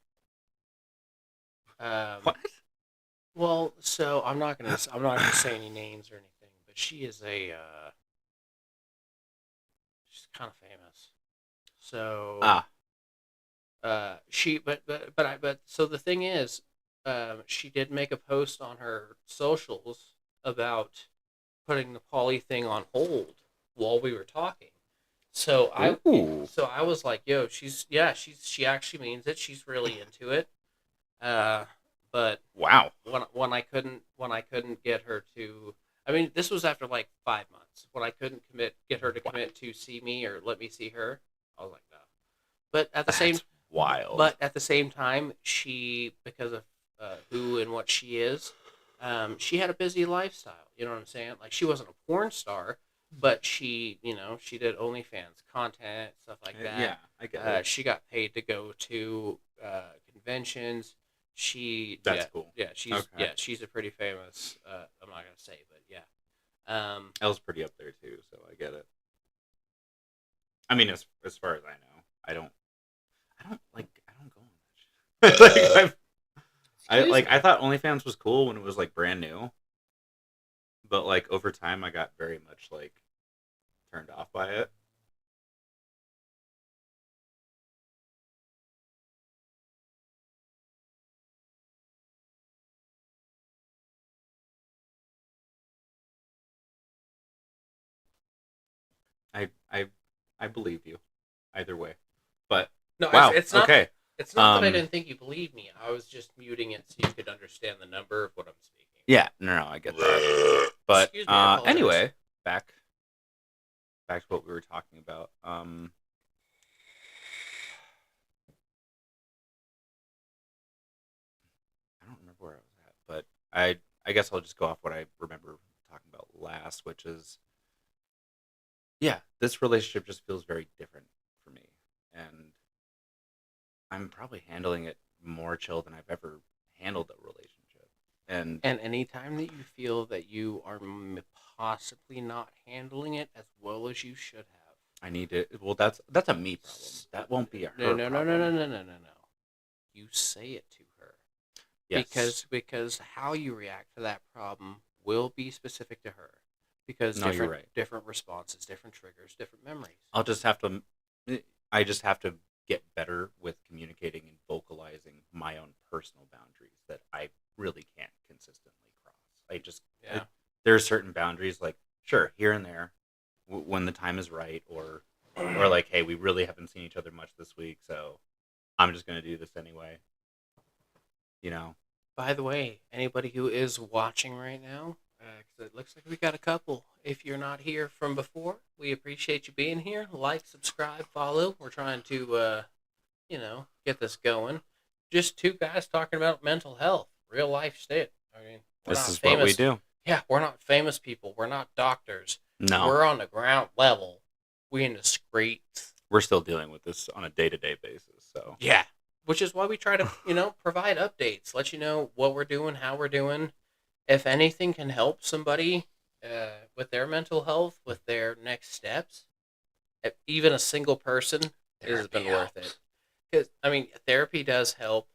what? Well, so I'm not gonna say any names or anything, but she is she's kind of famous. So so the thing is, she did make a post on her socials about putting the poly thing on hold while we were talking. So I was like, yo, she actually means it. She's really into it. But Wow. when I couldn't get her to, I mean, this was after like 5 months. When I couldn't get her to commit to see me or let me see her, I was like, no. But at the That's wild. But at the same time, she, because of who and what she is, she had a busy lifestyle. You know what I'm saying? Like, she wasn't a porn star, but she did OnlyFans content, stuff like that. Yeah, I get it. She got paid to go to conventions. That's cool. Yeah, she's a pretty famous. I'm not gonna say, but yeah. Elle's pretty up there too, so I get it. I mean, as far as I know, I don't go on that shit. I thought OnlyFans was cool when it was like brand new, but like over time, I got very much like turned off by it. I believe you, either way. But No, wow, it's not. okay. It's not that I didn't think you believed me. I was just muting it so you could understand the number of what I'm speaking. Yeah, no, I get that. But Excuse me, I apologize. anyway, back to what we were talking about. I don't remember where I was at, but I guess I'll just go off what I remember talking about last, which is yeah, this relationship just feels very different for me, and I'm probably handling it more chill than I've ever handled a relationship. And And anytime that you feel that you are possibly not handling it as well as you should have, I need to. Well, that's a me problem. That won't be a her no, problem. no. You say it to her. Yes. Because how you react to that problem will be specific to her. Because No, you're right. different responses, different triggers, different memories. I'll just have to. I just have to get better with communicating and vocalizing my own personal boundaries that I really can't consistently cross. I just Yeah. there are certain boundaries, like sure here and there, when the time is right, or like hey, we really haven't seen each other much this week, so I'm just gonna do this anyway. You know. By the way, anybody who is watching right now, 'cause it looks like we got a couple. If you're not here from before, we appreciate you being here. Like, subscribe, follow. We're trying to, get this going. Just two guys talking about mental health, real life shit. I mean, we're This not is famous. what we do. Yeah, we're not famous people. We're not doctors. No, We're on the ground level. We in the streets. we're still dealing with this on a day-to-day basis. So Yeah. Which is why we try to, provide updates, let you know what we're doing, how we're doing. If anything can help somebody with their mental health, with their next steps, even a single person, it has been worth it. Because, therapy does help.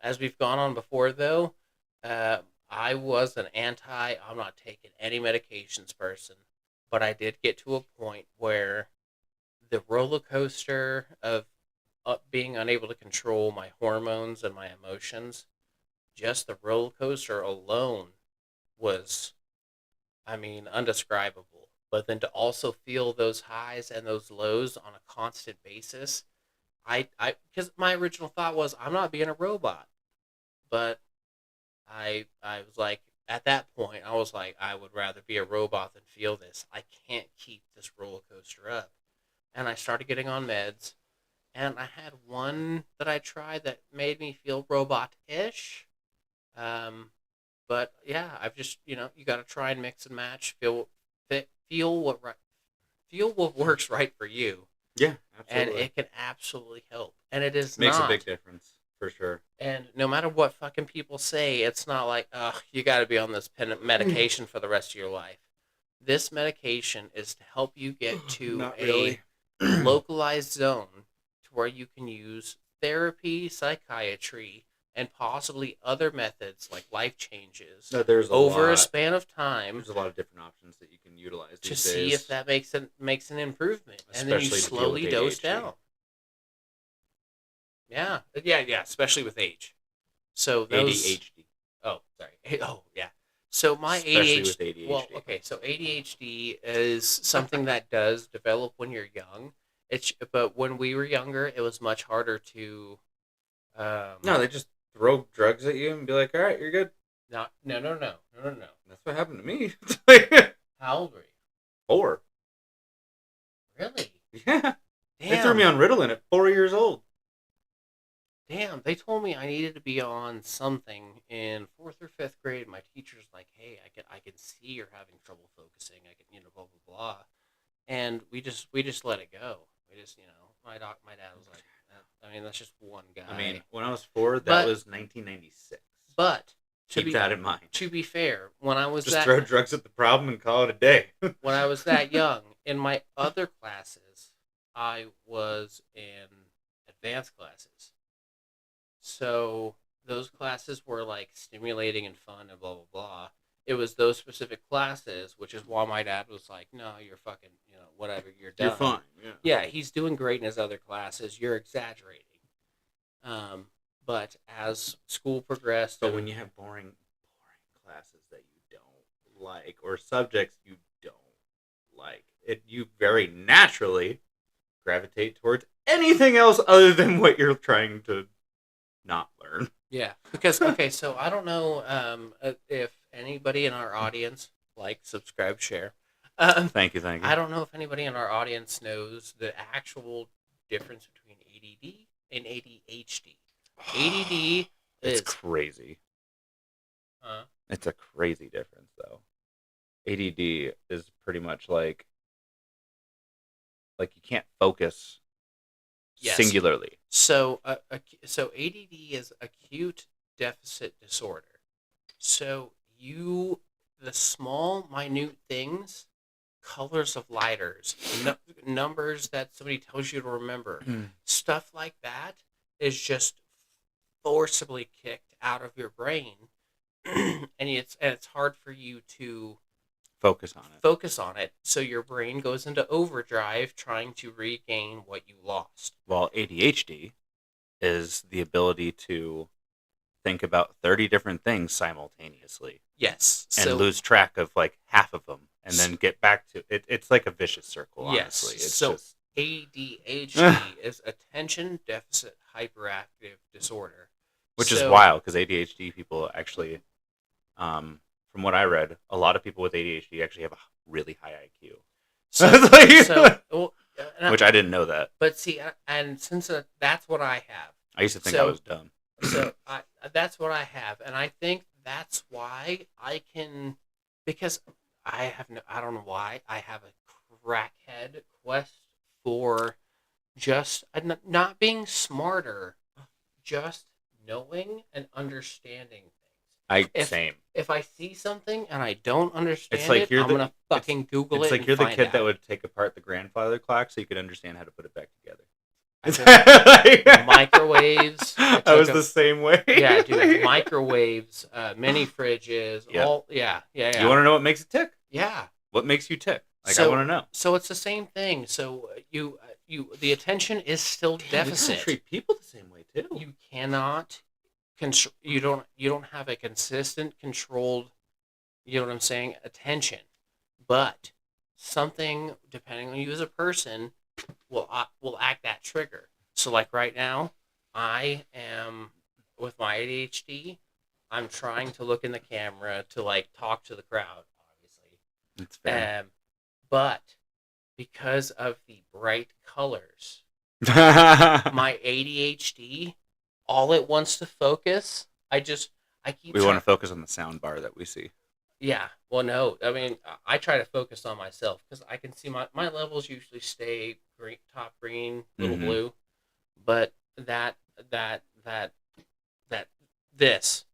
As we've gone on before, though, I was an I'm not taking any medications person, but I did get to a point where the roller coaster of being unable to control my hormones and my emotions, just the roller coaster alone was, undescribable. But then to also feel those highs and those lows on a constant basis, because my original thought was I'm not being a robot, but I was like, at that point, I was like, I would rather be a robot than feel this. I can't keep this roller coaster up. And I started getting on meds, and I had one that I tried that made me feel robot-ish. Um, but yeah, I've just you got to try and mix and match, feel what feel what works right for you, yeah, and absolutely. it can absolutely help. And it is Makes not a big difference for sure. And no matter what fucking people say, it's not like, you got to be on this medication for the rest of your life. This medication is to help you get to Not a really. localized zone to where you can use therapy, psychiatry, and possibly other methods like life changes No, there's over a span of time There's a lot of different options that you can utilize to these see days. if that makes an improvement, and then you Especially to deal slowly with dose ADHD. down. Yeah, especially with age. So those. ADHD. Oh, sorry. Oh, yeah. So my Especially ADHD. with ADHD. Well, okay. So ADHD is something that does develop when you're young. But when we were younger, it was much harder to. No, they just throw drugs at you and be like, "All right, you're good." No. That's what happened to me. How old were you? 4. Really? Yeah. Damn. They threw me on Ritalin at 4 years old. Damn. They told me I needed to be on something in 4th or 5th grade. My teacher's like, "Hey, I can see you're having trouble focusing. I can, blah blah blah." And we just let it go. We just, my dad was like, that's just one guy. I mean, when I was 4, that But- was 1996. But Keep that in mind. to be fair, when I was Just throw drugs at the problem and call it a day. when I was that young, in my other classes, I was in advanced classes. So those classes were like stimulating and fun and blah blah blah. It was those specific classes, which is why my dad was like, "No, you're fucking, whatever, you're done." You're fine. Yeah. Yeah, he's doing great in his other classes. You're exaggerating. But as school progressed, But when you have boring classes that you don't like, or subjects you don't like, you very naturally gravitate towards anything else other than what you're trying to not learn. Yeah, because okay, so I don't know if anybody in our audience like, subscribe, share. Thank you, thank you. I don't know if anybody in our audience knows the actual difference between ADD and ADHD. ADD It's is crazy. uh, It's a crazy difference, though. ADD is pretty much like you can't focus yes. singularly. So so ADD is acute deficit disorder. So the small minute things, colors of lighters, numbers that somebody tells you to remember, stuff like that is just forcibly kicked out of your brain, and it's hard for you to Focus on it. So your brain goes into overdrive trying to regain what you lost. While ADHD is the ability to think about 30 different things simultaneously. Yes. And lose track of like half of them and then get back to it. It's like a vicious circle, honestly. Yes. It's so just ADHD is attention deficit hyperactive disorder. which is wild because ADHD people actually, from what I read, a lot of people with ADHD actually have a really high IQ. Which I didn't know that. But see, and since that's what I have, I used to think I was dumb. So that's what I have, and I think that's why I can, because I don't know why I have a crackhead quest for just not being smarter, just knowing and understanding things. Same. If I see something and I don't understand it's like I'm gonna fucking Google it. It's like you're the kid out. that would take apart the grandfather clock so you could understand how to put it back together. Microwaves. I was the same way. Yeah, dude. Microwaves, mini fridges, Yep. all. Yeah. You want to know what makes it tick? Yeah. What makes you tick? I want to know. So it's the same thing. So the attention is still deficit. You treat people the same way too. You cannot you don't have a consistent, controlled, you know what I'm saying, attention. But something, depending on you as a person, will act that trigger. So like right now, I am with my ADHD. I'm trying to look in the camera to like talk to the crowd. Obviously, that's fair. But because of the bright colors, my ADHD, all it wants to focus. I keep. We want to focus on the sound bar that we see. Yeah. Well, no. I mean, I try to focus on myself because I can see my levels usually stay green, top green, little blue, but this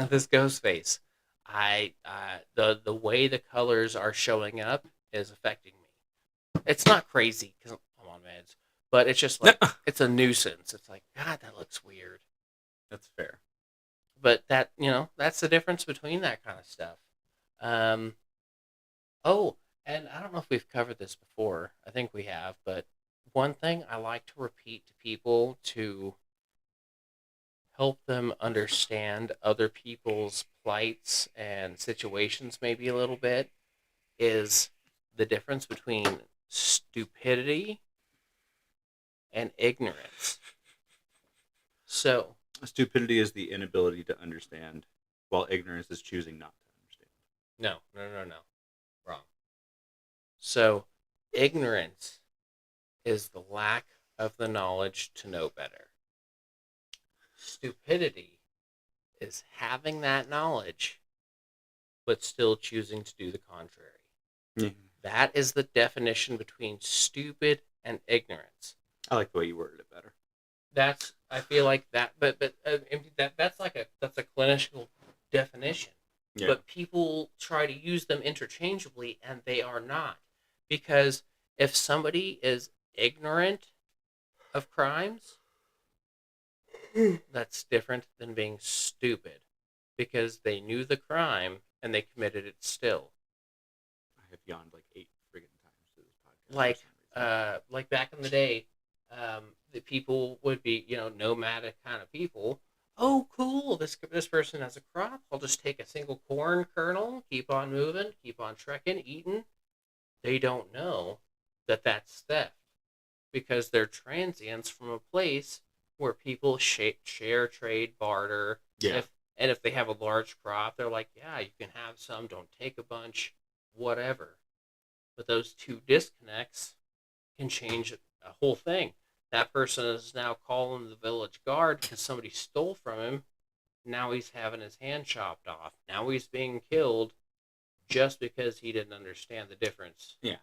this ghost face, the way the colors are showing up is affecting me. It's not crazy because I'm on meds, but it's just like it's a nuisance. It's like, God, that looks weird. That's fair. But that's the difference between that kind of stuff. Oh, and I don't know if we've covered this before. I think we have, but one thing I like to repeat to people to help them understand other people's plights and situations maybe a little bit is the difference between stupidity and ignorance. So, stupidity is the inability to understand, while ignorance is choosing not to understand. No. Wrong. So, ignorance is the lack of the knowledge to know better. Stupidity is having that knowledge, but still choosing to do the contrary. Mm-hmm. That is the definition between stupid and ignorance. I like the way you worded it better. I feel like that, but that's a clinical definition. Yeah. But people try to use them interchangeably, and they are not. Because if somebody is ignorant of crimes, that's different than being stupid. Because they knew the crime, and they committed it still. I have yawned like 8 friggin' times through this podcast. Like back in the day, the people would be, nomadic kind of people. Oh, cool! This person has a crop. I'll just take a single corn kernel, keep on moving, keep on trekking, eating. They don't know that that's theft. because they're transients from a place where people share, trade, barter. Yeah. If they have a large crop, they're like, yeah, you can have some, don't take a bunch, whatever. But those two disconnects can change a whole thing. That person is now calling the village guard because somebody stole from him. Now he's having his hand chopped off. Now he's being killed just because he didn't understand the difference. Yeah,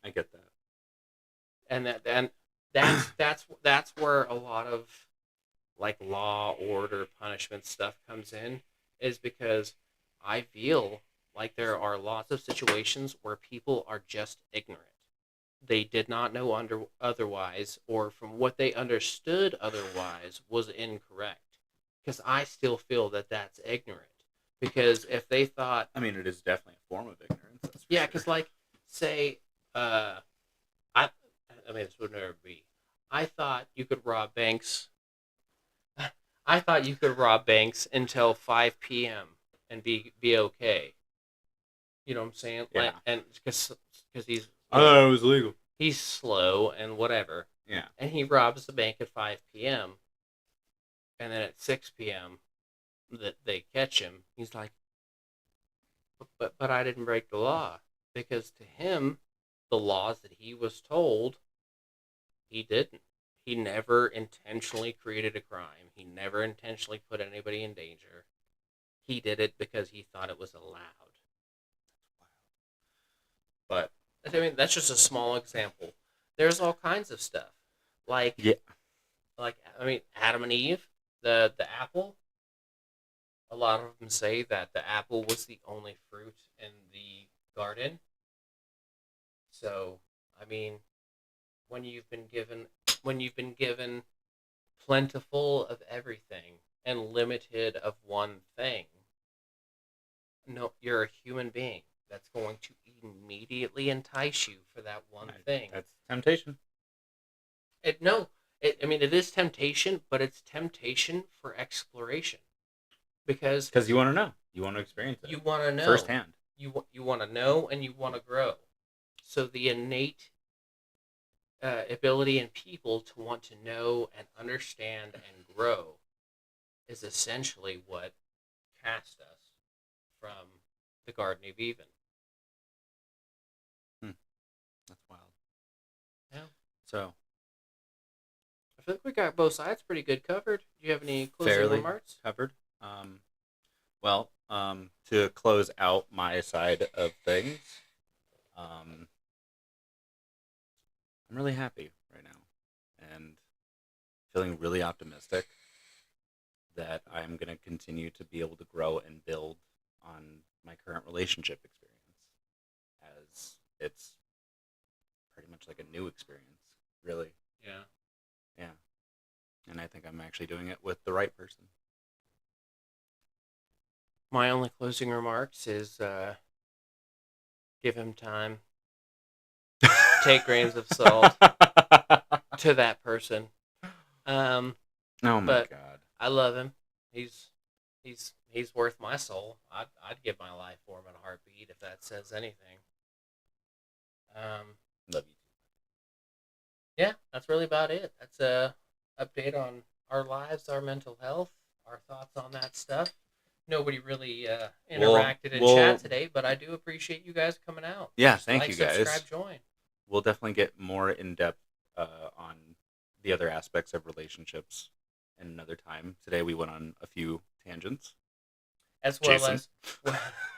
I get that. And that's where a lot of like law, order, punishment stuff comes in, is because I feel like there are lots of situations where people are just ignorant. They did not know otherwise, or from what they understood otherwise was incorrect. Because I still feel that that's ignorant. Because if they thought, I mean, it is definitely a form of ignorance. That's for yeah, sure. because like, say, I mean, this would never be. I thought you could rob banks. I thought you could rob banks until 5 p.m. and be okay. You know what I'm saying? Yeah. Like, and because he's I thought it was legal. he's slow and whatever, Yeah. and he robs the bank at 5 p.m. and then at 6 p.m. that they catch him. He's like, but I didn't break the law, because to him, the laws that he was told, he didn't. He never intentionally created a crime. He never intentionally put anybody in danger. He did it because he thought it was allowed. But I mean, that's just a small example. There's all kinds of stuff, like yeah, I mean, Adam and Eve, the apple. A lot of them say that the apple was the only fruit in the garden. So, I mean, when you've been given plentiful of everything and limited of one thing, no, you're a human being. That's going to immediately entice you for that one thing. That's temptation. I mean, it is temptation, but it's temptation for exploration. Because you want to know. You want to experience it. you want to know firsthand. You want to know, and you want to grow. So the innate ability in people to want to know and understand and grow is essentially what cast us from the Garden of Eden. That's wild. Yeah. So I feel like we got both sides pretty good covered. Do you have any closing fairly remarks? covered. Well, to close out my side of things, I'm really happy right now and feeling really optimistic that I'm going to continue to be able to grow and build on my current relationship experience, as it's pretty much like a new experience, really. Yeah. Yeah. And I think I'm actually doing it with the right person. My only closing remarks is give him time. Take grains of salt to that person. Oh my but God. I love him. He's worth my soul. I'd give my life for him in a heartbeat, if that says anything. Love you. Yeah, that's really about it. That's a update on our lives, our mental health, our thoughts on that stuff. Nobody really interacted in chat today, but I do appreciate you guys coming out. Yeah, Just thank like, you guys. Subscribe, join. We'll definitely get more in depth on the other aspects of relationships in another time. Today we went on a few tangents. As well Jason.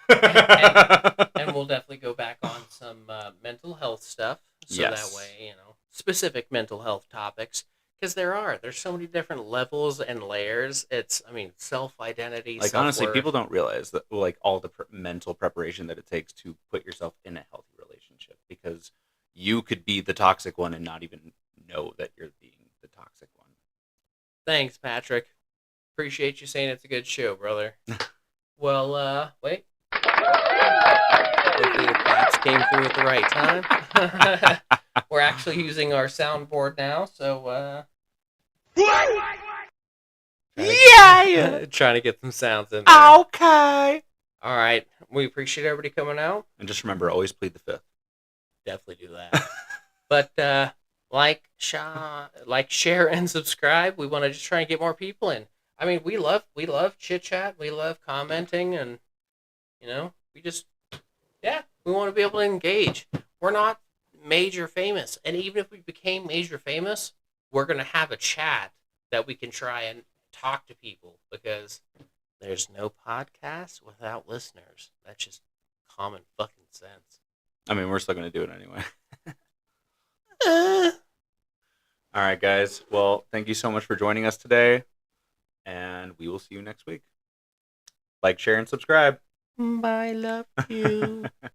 and we'll definitely go back on some mental health stuff. So Yes. that way, specific mental health topics. Because there's so many different levels and layers. It's, self-identity, Like, self-worth. honestly, people don't realize that, like, all the mental preparation that it takes to put yourself in a healthy relationship, because you could be the toxic one and not even know that you're being the toxic one. Thanks, Patrick. Appreciate you saying it's a good show, brother. Well, wait. Hopefully the claps came through at the right time. We're actually using our soundboard now, so trying to get some sounds in there. Okay. All right. We appreciate everybody coming out. And just remember, always plead the fifth. Definitely do that. But share, and subscribe. We want to just try and get more people in. I mean, we love chit chat. We love commenting, and we just we want to be able to engage. We're not major famous, and even if we became major famous, we're gonna have a chat that we can try and talk to people because there's no podcast without listeners. That's just common fucking sense. I mean, we're still gonna do it anyway. Uh, All right, guys. Well, thank you so much for joining us today, and we will see you next week. Like, share, and subscribe. I love you.